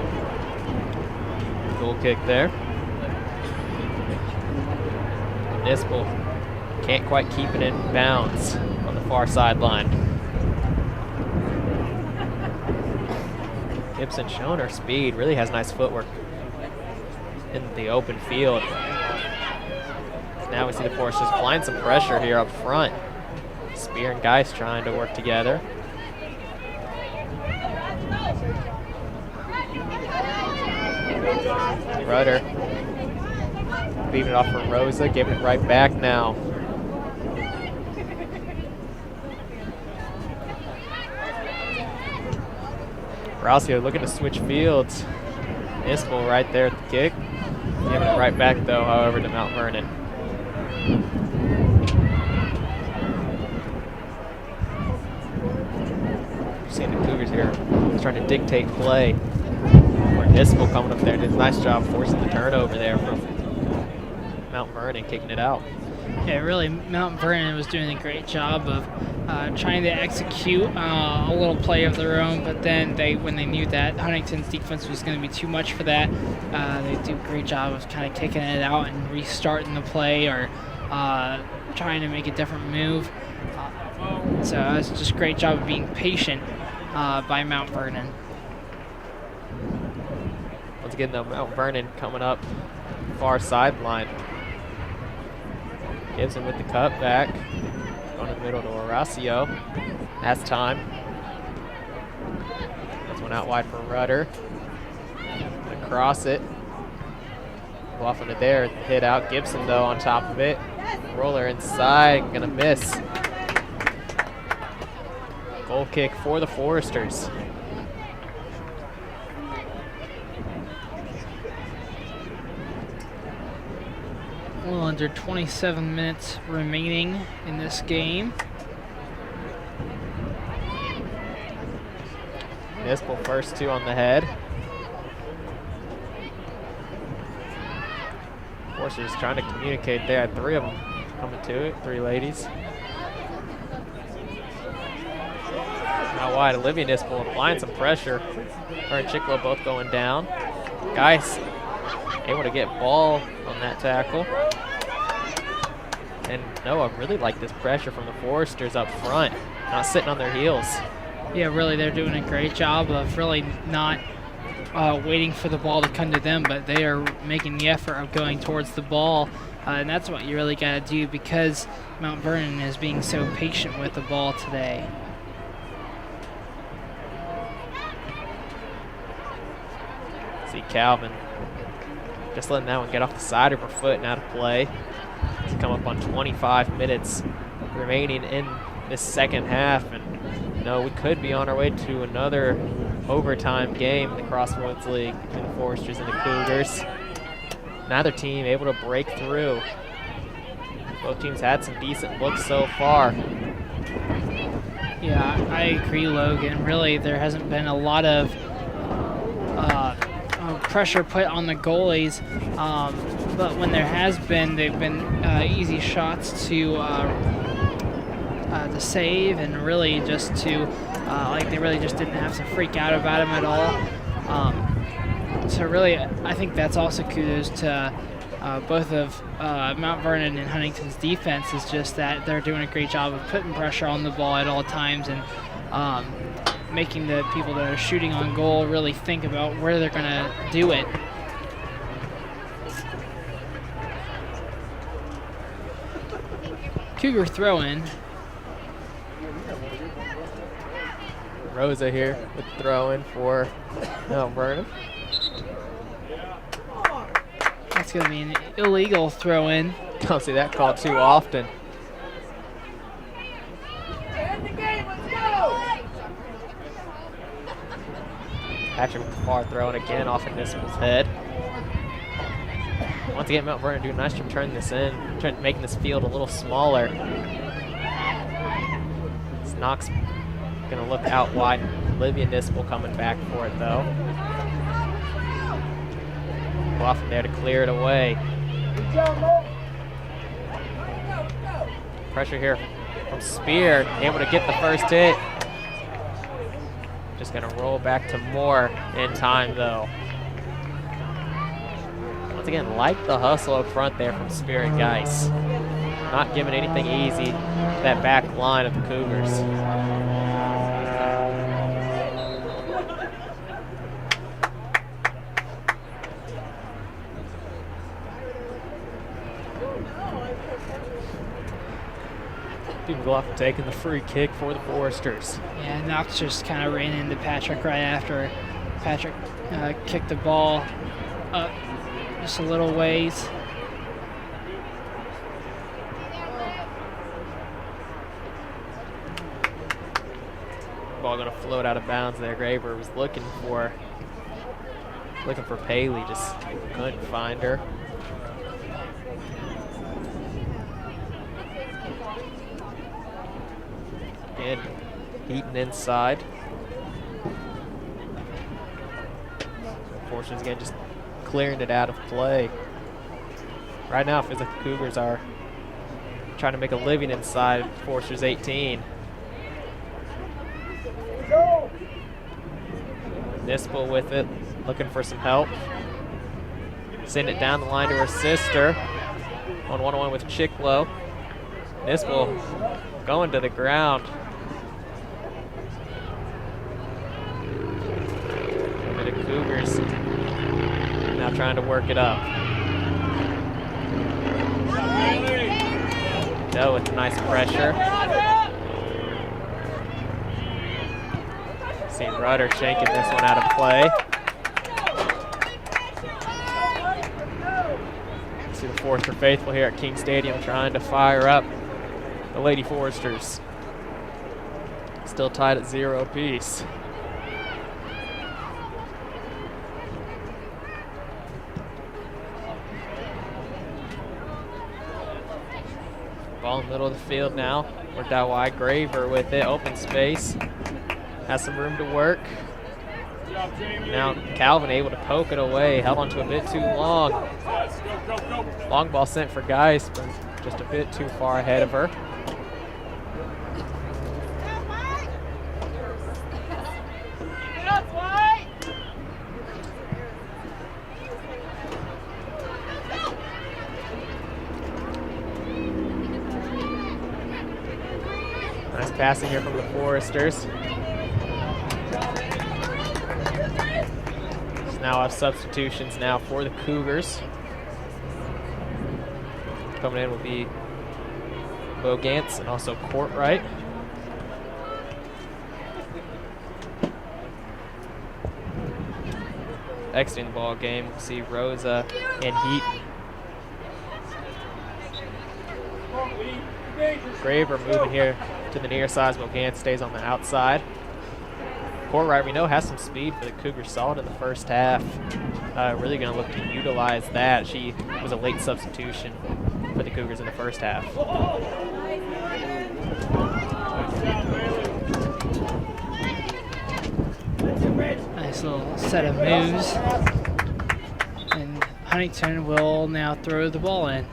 goal kick there. Nispel can't quite keep it in bounds on the far sideline. Gibson showing her speed, really has nice footwork in the open field. Now we see the Foresters applying some pressure here up front. Spear and Geis trying to work together. Rudder leaving it off for Rosa, giving it right back now. Rossio looking to switch fields. Nispel right there at the kick. Giving it right back though, however, to Mount Vernon. Seeing the Cougars here trying to dictate play. Or Nispel coming up there, did a nice job forcing the turnover there from Mount Vernon, kicking it out. Yeah, really, Mount Vernon was doing a great job of trying to execute a little play of their own, but then when they knew that Huntington's defense was going to be too much for that, they do a great job of kind of kicking it out and restarting the play or trying to make a different move. So it's just a great job of being patient by Mount Vernon. Once again, though, Mount Vernon coming up far sideline. Gibson with the cutback. Going to the middle to Horacio. That's time. That's one out wide for Rudder. Gonna cross it. Go off into there. Hit out. Gibson, though, on top of it. Roller inside. Gonna miss. Goal kick for the Foresters. A little under 27 minutes remaining in this game. Nispel first two on the head. Foresters trying to communicate there. Three of them coming to it. Three ladies. Out wide, Olivia Nispel applying some pressure. Her and Chiclo both going down. Geis able to get ball on that tackle. And Noah really like this pressure from the Foresters up front, not sitting on their heels. Yeah, really, they're doing a great job of really not waiting for the ball to come to them, but they are making the effort of going towards the ball, and that's what you really got to do because Mount Vernon is being so patient with the ball today. See Calvin just letting that one get off the side of her foot and out of play. come up on 25 minutes remaining in this second half, and we could be on our way to another overtime game in the Crossroads League between the Foresters and the Cougars. Neither team able to break through. Both teams had some decent looks so far. Yeah, I agree, Logan. Really, there hasn't been a lot of pressure put on the goalies, but when there has been, they've been easy shots to save, and really just to they really just didn't have to freak out about them at all. So really, I think that's also kudos to both of Mount Vernon and Huntington's defense, is just that they're doing a great job of putting pressure on the ball at all times, and making the people that are shooting on goal really think about where they're going to do it. Cougar throw-in. Rosa here with throw-in for Mount Vernon. That's going to be an illegal throw-in. Don't see that called too often. Patrick with the far throw, and again off of Nispel's head. Once again, Mount Vernon doing a nice job turning this in, making this field a little smaller. Knox going to look out wide. Olivia Nispel coming back for it, though. Go off from there to clear it away. Pressure here from Spear, able to get the first hit. Just going to roll back to Moore in time, though. Once again, like the hustle up front there from Spear and Geis. Not giving anything easy to that back line of the Cougars. People go off and taking the free kick for the Foresters. Yeah, Knox just kind of ran into Patrick right after Patrick kicked the ball up just a little ways. Ball going to float out of bounds there. Graver was looking for Paley, just couldn't find her. And Heaton inside. Fortunes again just clearing it out of play. Right now, it feels like the Cougars are trying to make a living inside Forster's 18. Nispel with it, looking for some help. Send it down the line to her sister. On 1-on-1 with Chicklow. Nispel going to the ground. The Cougars now trying to work it up. No, with nice pressure. See Rudder shaking this one out of play. See the Forester faithful here at King Stadium trying to fire up the Lady Foresters. Still tied at 0 apiece. Ball in the middle of the field now. Worked out wide. Graver with it. Open space. Has some room to work. Now Calvin able to poke it away. Held onto a bit too long. Long ball sent for Geis, but just a bit too far ahead of her. Nice passing here from the Foresters. So now have substitutions now for the Cougars. Coming in will be Bogantz and also Courtright. Exiting the ball game, we'll see Rosa and Heaton. Graver moving here to the near side. Mogan stays on the outside. Courtright, we know, has some speed for the Cougars. Saw it in the first half. Really going to look to utilize that. She was a late substitution for the Cougars in the first half. Nice little set of moves. And Huntington will now throw the ball in.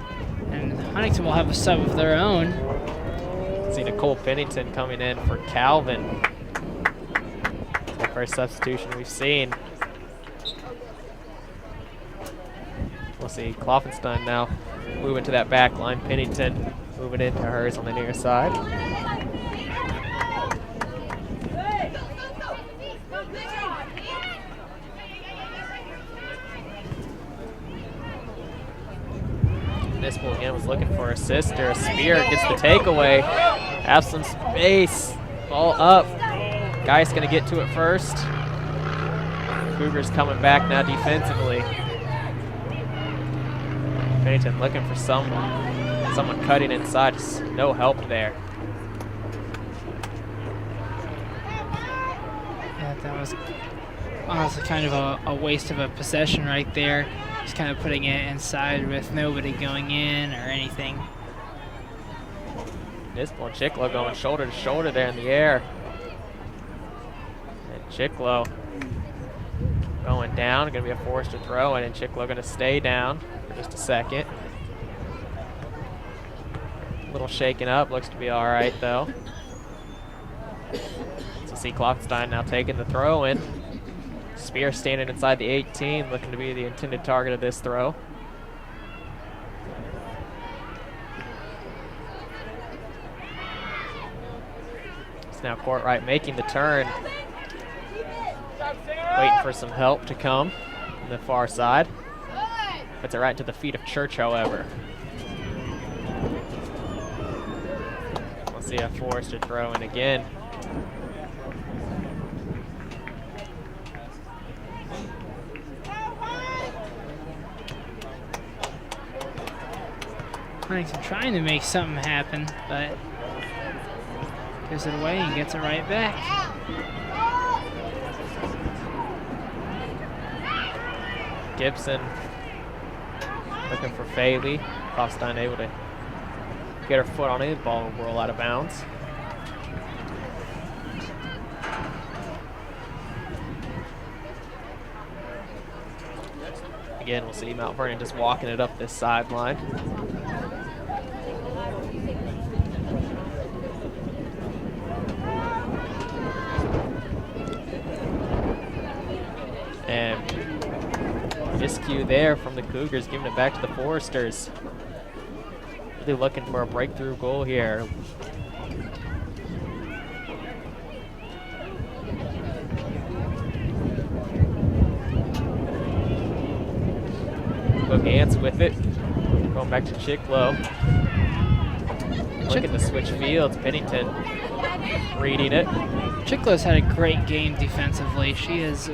And Huntington will have a sub of their own. See Nicole Pennington coming in for Calvin. The first substitution we've seen. We'll see Kloffenstein now moving to that back line. Pennington moving into hers on the near side. This ball again was looking for a sister. Spear gets the takeaway. Have some space. Ball up. Guy's going to get to it first. Cougars coming back now defensively. Pennington looking for someone cutting inside. Just no help there. Yeah, that was honestly kind of a waste of a possession right there. Just kind of putting it inside with nobody going in or anything. This one, Chiclo going shoulder to shoulder there in the air. And Chiclo going down, going to be a forced to throw, and Chiclo going to stay down for just a second. A little shaken up, looks to be all right though. So see Kloffenstein now taking the throw in. Spear standing inside the 18, looking to be the intended target of this throw. It's now Courtright making the turn. Waiting for some help to come on the far side. Puts it right to the feet of Church, however. We'll see a Forrester throw in again. Huntington trying to make something happen, but gives it away and gets it right back. Gibson looking for Faley. Kloffenstein able to get her foot on it. The ball will roll out of bounds. Again, we'll see Mount Vernon just walking it up this sideline. And miscue there from the Cougars, giving it back to the Foresters. Really looking for a breakthrough goal here. Ants with it. Going back to Chiclo. Looking to switch fields. Pennington reading it. Chiclo's had a great game defensively. She has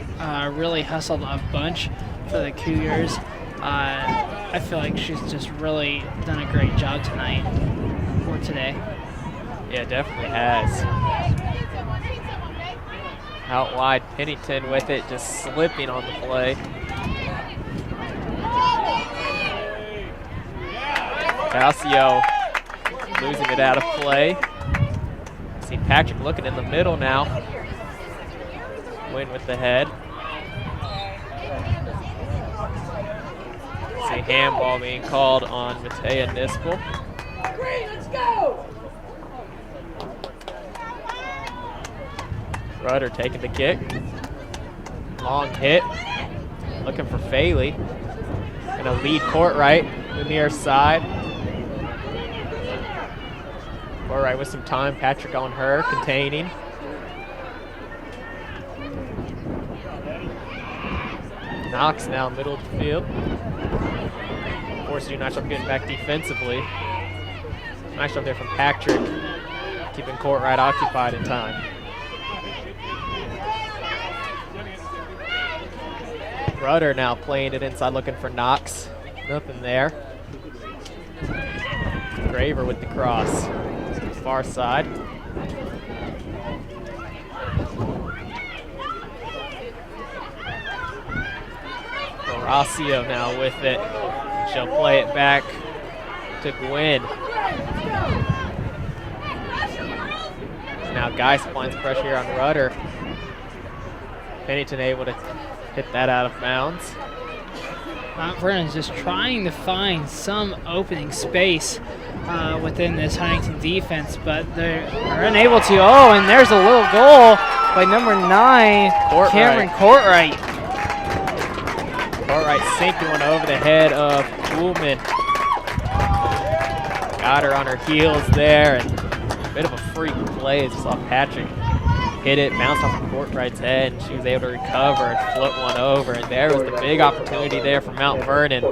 really hustled a bunch for the Cougars. I feel like she's just really done a great job tonight or today. Yeah, definitely has. Out wide, Pennington with it, just slipping on the play. Calcio losing it out of play. See Patrick looking in the middle now. Win with the head. See handball being called on Matea Nispel. Let's go! Rudder taking the kick. Long hit. Looking for Faley. Gonna lead Courtright, the near side. Courtright with some time. Patrick on her, containing. Knox now middle of the field. Forces United up getting back defensively. Nice job there from Patrick, keeping Courtright occupied in time. Rudder now playing it inside, looking for Knox. Nothing there. Graver with the cross. Far side. Horacio now with it. She'll play it back to Gwen. Now Geis applies pressure here on Rudder. Pennington able to hit that out of bounds. Mount Vernon's just trying to find some opening space within this Huntington defense, but they're unable to. Oh, and there's a little goal by number 9, Cameron Courtright. Courtright sinking one over the head of Kuhlman. Got her on her heels there, and a bit of a freak play as you saw Patrick hit it, bounced off of Courtright's head, and she was able to recover and flip one over. And there was the big opportunity there for Mount Vernon.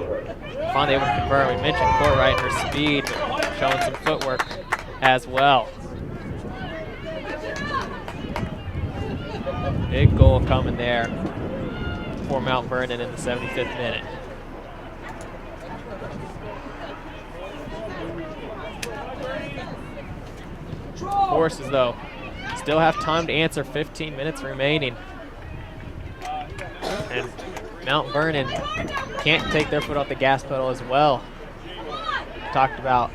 Finally able to convert. We mentioned Courtright and her speed, but showing some footwork as well. Big goal coming there for Mount Vernon in the 75th minute. Forces, though, still have time to answer. 15 minutes remaining. And Mount Vernon can't take their foot off the gas pedal as well. Talked about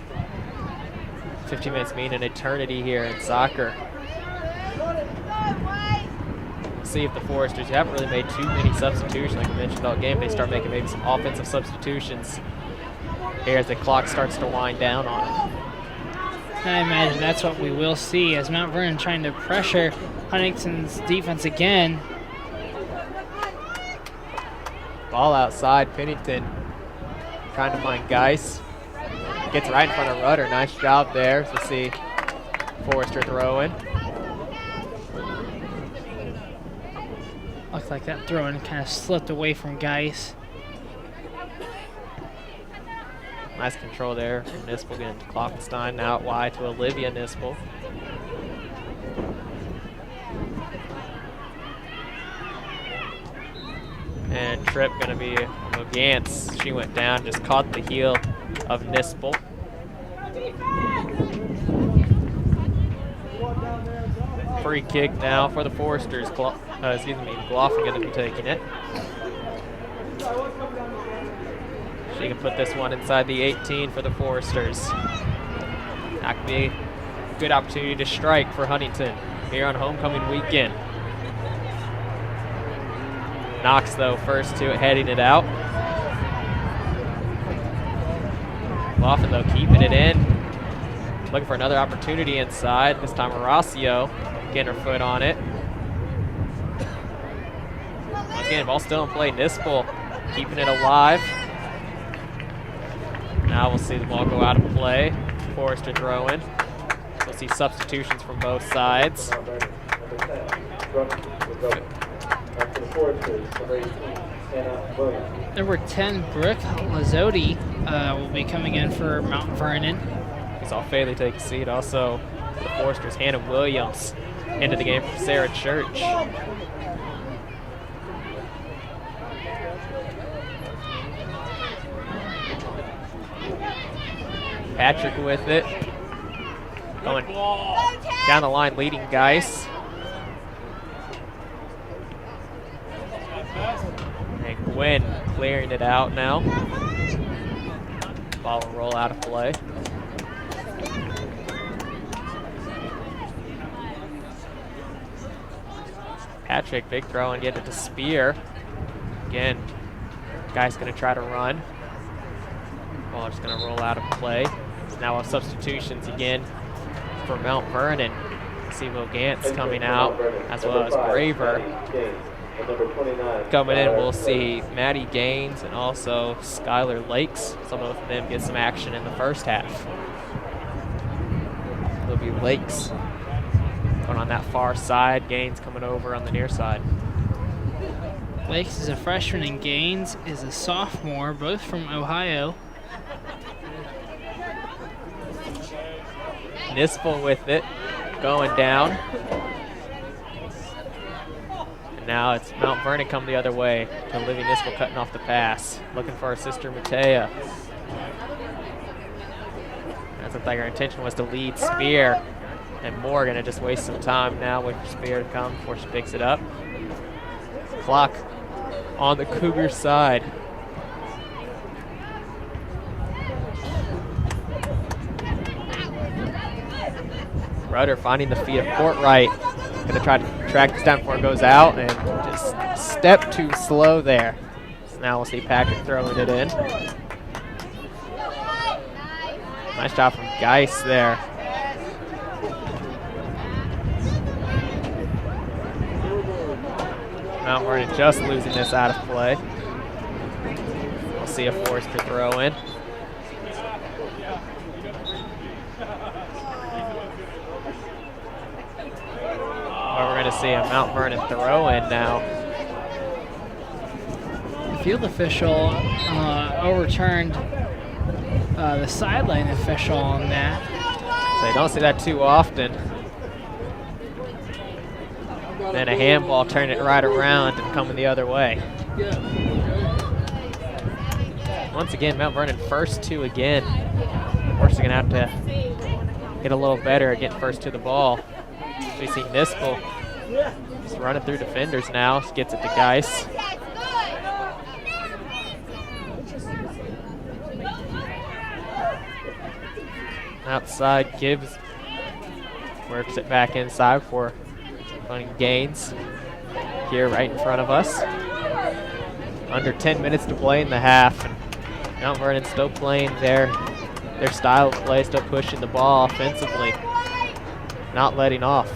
15 minutes being an eternity here in soccer. See if the Foresters haven't really made too many substitutions, like I mentioned all game. They start making maybe some offensive substitutions here as the clock starts to wind down on them. I imagine that's what we will see as Mount Vernon trying to pressure Huntington's defense again. Ball outside, Pennington trying to find Geis. Gets right in front of Rudder. Nice job there. So see Forrester throwing. Looks like that throw-in kind of slipped away from Geis. Nice control there from Nispel getting to Kloppenstein. Now out wide to Olivia Nispel. And trip going to be Mogantz. She went down, just caught the heel of Nispel. Free kick now for the Foresters. McLaughlin going to be taking it. She can put this one inside the 18 for the Foresters. That could be a good opportunity to strike for Huntington here on homecoming weekend. Knox, though, first to it, heading it out. McLaughlin, though, keeping it in. Looking for another opportunity inside. This time Horacio getting her foot on it. Once again, ball still in play. Nispel keeping it alive. Now we'll see the ball go out of play. Forrester throwing. We'll see substitutions from both sides. Number 10, Brooke Lazzotti will be coming in for Mount Vernon. We saw Faley take a seat. Also, for the Foresters, Hannah Williams into the game from Sarah Church. Patrick with it. Going down the line, leading Geis. And Gwen clearing it out now. Ball will roll out of play. Patrick, big throw and get it to Spear. Again, Geis gonna try to run. Ball just gonna roll out of play. Now we'll have substitutions again for Mount Vernon. Sivo Gantz coming out, as well as Graver. Coming in, we'll see Maddie Gaines and also Skylar Lakes. Some of them get some action in the first half. It'll be Lakes going on that far side. Gaines coming over on the near side. Lakes is a freshman and Gaines is a sophomore, both from Ohio. Nispel with it, going down. And now it's Mount Vernon come the other way to Olivia Nispel cutting off the pass. Looking for her sister Matea. As looked like our intention was to lead Spear, and Morgan to just waste some time now, wait for Spear to come before she picks it up. Clock on the Cougars' side. Rudder finding the feet of Courtright. Gonna try to track this down before it goes out, and just step too slow there. So now we'll see Patrick throwing it in. Nice job from Geis there. Mount Vernon just losing this out of play. We'll see a Forrester throw in. We're going to see a Mount Vernon throw in now. The field official overturned the sideline official on that. So you don't see that too often. Then a handball turn it right around and coming the other way. Once again, Mount Vernon first two again. Forrester going to have to get a little better at getting first to the ball. We see Nispel just running through defenders now. She gets it to Geis. Outside, Gibbs works it back inside for finding Gaines here right in front of us. Under 10 minutes to play in the half. And Mount Vernon still playing their style of play, still pushing the ball offensively, not letting off.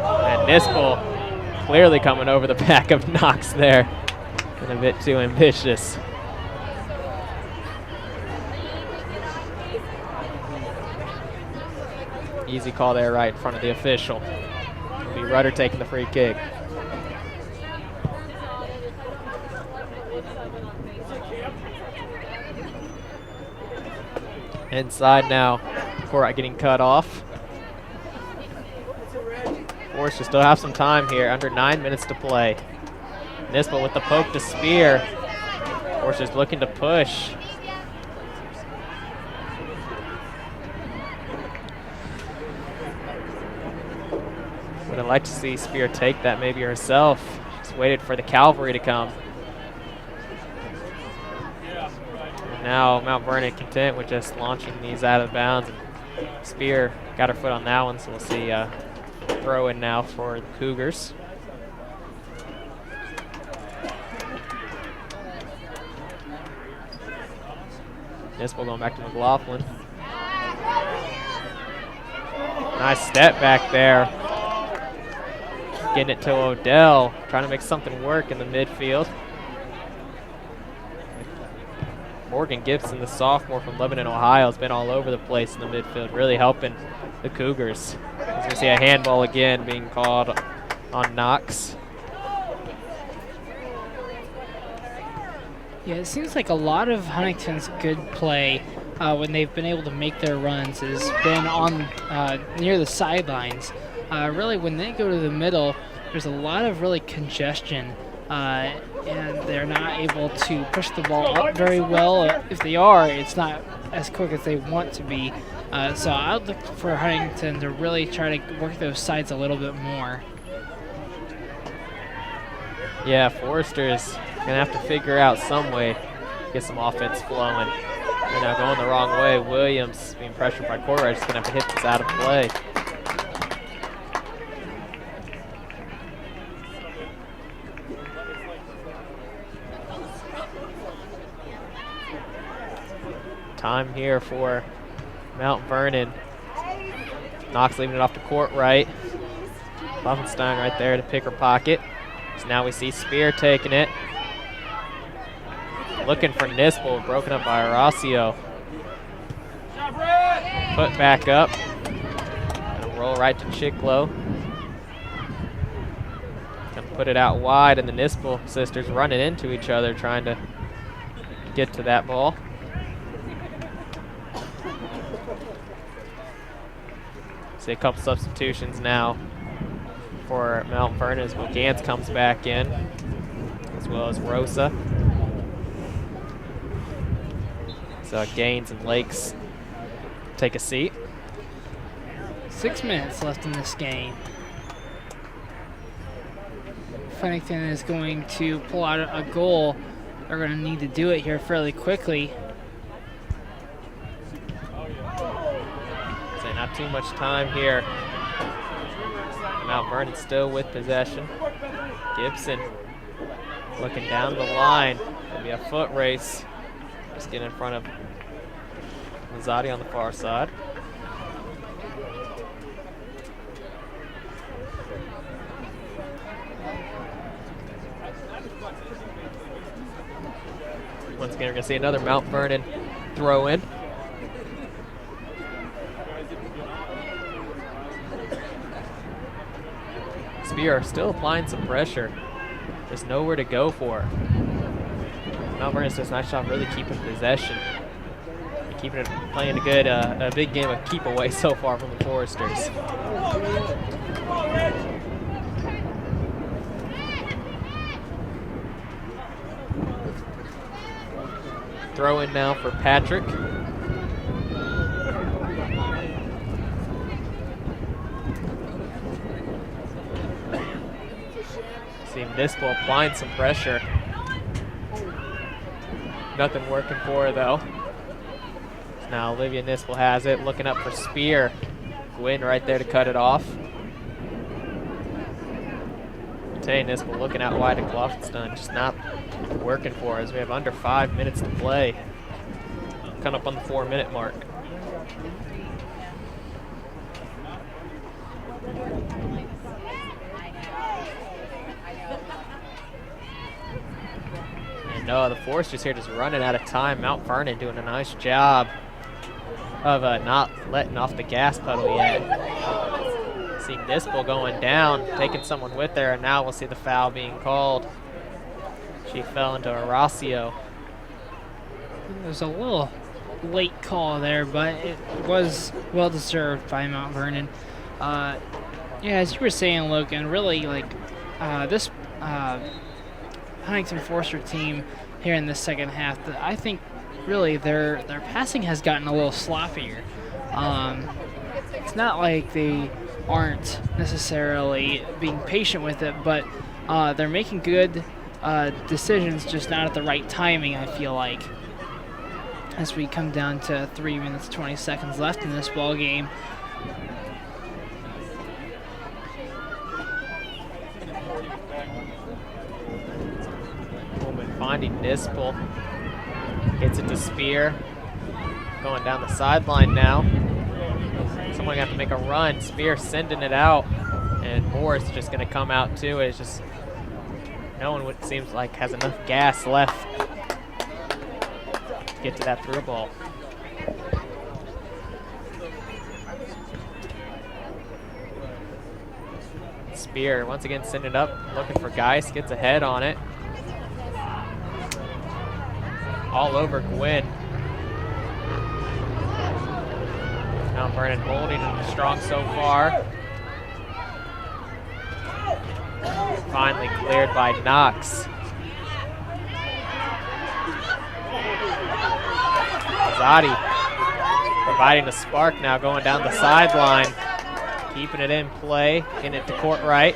And Nispel clearly coming over the back of Knox there. And a bit too ambitious. Easy call there right in front of the official. It'll be Rudder taking the free kick. Inside now, Courtright getting cut off. Forrester still have some time here, under 9 minutes to play. Nispel with the poke to Spear. Forrester's looking to push. Would have liked to see Spear take that maybe herself. Just waited for the cavalry to come. And now Mount Vernon content with just launching these out of bounds. And Spear got her foot on that one, so we'll see throw in now for the Cougars. Nispel going back to McLaughlin. Nice step back there. Getting it to Odell, trying to make something work in the midfield. Morgan Gibson, the sophomore from Lebanon, Ohio, has been all over the place in the midfield, really helping the Cougars. As we see a handball again being called on Knox. Yeah, it seems like a lot of Huntington's good play when they've been able to make their runs has been on near the sidelines. Really, when they go to the middle, there's a lot of really congestion, and they're not able to push the ball up very well. If they are, it's not as quick as they want to be. So I would look for Huntington to really try to work those sides a little bit more. Yeah, Forrester is going to have to figure out some way to get some offense flowing. They're now going the wrong way. Williams being pressured by Courtright is going to have to hit this out of play. Time here for Mount Vernon. Knox leaving it off to Courtright. Buffenstein right there to pick her pocket. So now we see Spear taking it. Looking for Nispel, broken up by Horacio. Put back up. Gonna roll right to Chiclo. Gonna put it out wide, and the Nispel sisters running into each other, trying to get to that ball. See a couple substitutions now for Mount Vernon as Gantz comes back in, as well as Rosa. So Gaines and Lakes take a seat. 6 minutes left in this game. If Huntington is going to pull out a goal, they're going to need to do it here fairly quickly. So not too much time here. Mount Vernon still with possession. Gibson looking down the line. It'll be a foot race. Just get in front of Mazzotti on the far side. Once again, we're going to see another Mount Vernon throw in. Spear still applying some pressure. There's nowhere to go for. Mount Vernon does a nice job really keeping possession. Keeping it, playing a big game of keep away so far from the Foresters. Throw in now for Patrick. See Nispel applying some pressure. Nothing working for her though. Now Olivia Nispel has it, looking up for Spear. Gwynn right there to cut it off. Tay Nispel looking out wide at Glufton, just not working for us. We have under 5 minutes to play. Coming up on the 4-minute mark. And no, the Foresters here just running out of time. Mount Vernon doing a nice job of not letting off the gas pedal yet. See Nispel going down, taking someone with her, and now we'll see the foul being called. She fell into Horacio. There's a little late call there, but it was well deserved by Mount Vernon. Yeah, as you were saying, Logan, really like this Huntington Forester team here in the second half, I think really their passing has gotten a little sloppier. It's not like they aren't necessarily being patient with it, but they're making good decisions, just not at the right timing, I feel like. As we come down to 3 minutes, 20 seconds left in this ball game. Coleman finding Nispel. Gets it to Spear. Going down the sideline now. Someone got to make a run. Spear sending it out. And Morris just going to come out too. It's just no one seems like has enough gas left to get to that through ball. Spear once again sending it up, looking for Geis, gets ahead on it. All over Gwynn. Mount Vernon holding and strong so far. Finally cleared by Knox. Mazzotti providing a spark now, going down the sideline. Keeping it in play, getting it to court right.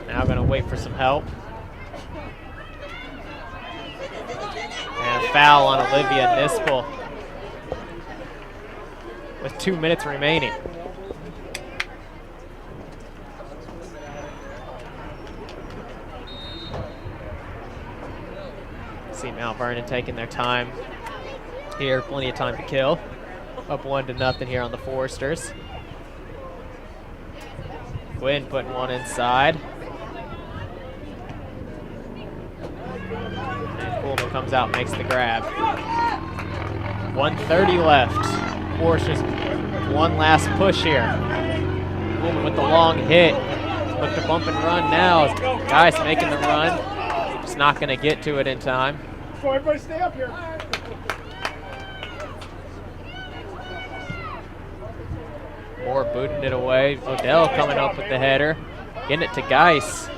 Now going to wait for some help. And a foul on Olivia Nispel with 2 minutes remaining. See Mount Vernon taking their time here, plenty of time to kill. Up 1-0 here on the Foresters. Gwynn putting one inside. And Coleman comes out, makes the grab. 1:30 left. Foresters one last push here. Coleman with the long hit. Look to bump and run now. Guys making the run. Just not going to get to it in time. Everybody stay up here. Moore booting it away. Odell coming up with the header. Getting it to Geis.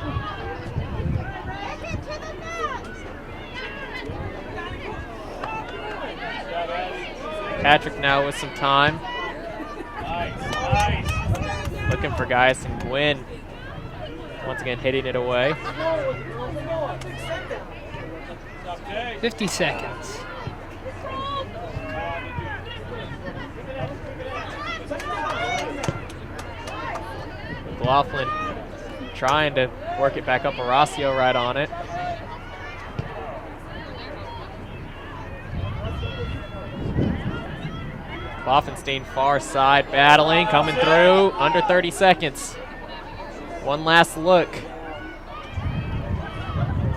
Patrick now with some time. Looking for guys and Gwynn once again hitting it away. 50 seconds. McLaughlin trying to work it back up. Horacio right on it. Kloffenstein far side battling, coming through, under 30 seconds. One last look.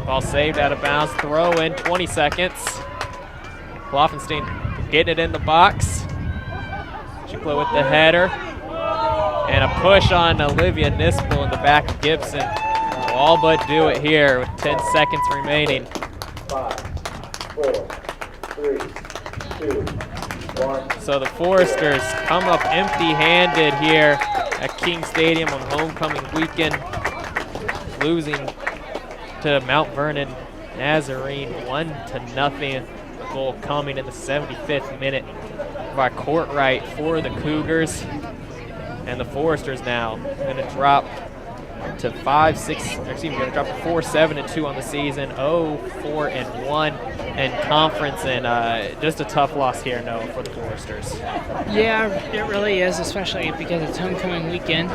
Ball saved out of bounds, throw in 20 seconds. Kloffenstein getting it in the box. Chicla with the header. And a push on Olivia Nispel in the back of Gibson. Will all but do it here with 10 seconds remaining. 5, 4, 3, 2, 1. So the Foresters come up empty-handed here at King Stadium on homecoming weekend, losing to Mount Vernon Nazarene 1-0. The goal coming in the 75th minute by Courtright for the Cougars. And the Foresters now going to drop to 4-7-2 on the season, 0-4-1 in conference, and just a tough loss here, Noah, for the Foresters. Yeah, it really is, especially because it's homecoming weekend.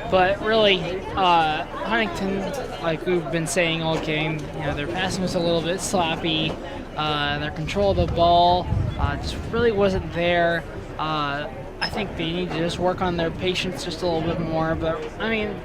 But really, Huntington, like we've been saying all game, their passing was a little bit sloppy. Their control of the ball just really wasn't there. I think they need to just work on their patience just a little bit more. But, I mean,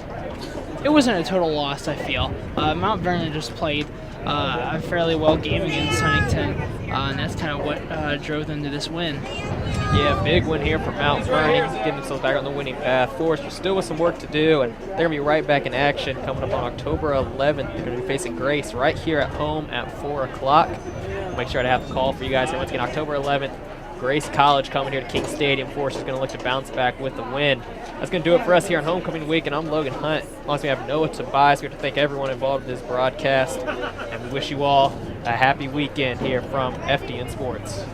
it wasn't a total loss, I feel. Mount Vernon just played a fairly well game against Huntington, and that's kind of what drove them to this win. Yeah, big win here for Mount Vernon, getting themselves back on the winning path. Foresters still with some work to do, and they're going to be right back in action coming up on October 11th. They're going to be facing Grace right here at home at 4 o'clock. Make sure to have a call for you guys here once again, October 11th. Grace College coming here to King Stadium. Foresters going to look to bounce back with the win. That's going to do it for us here on homecoming week, and I'm Logan Hunt. As long as we have Noah Tobias, we have to thank everyone involved in this broadcast, and we wish you all a happy weekend here from FDN Sports.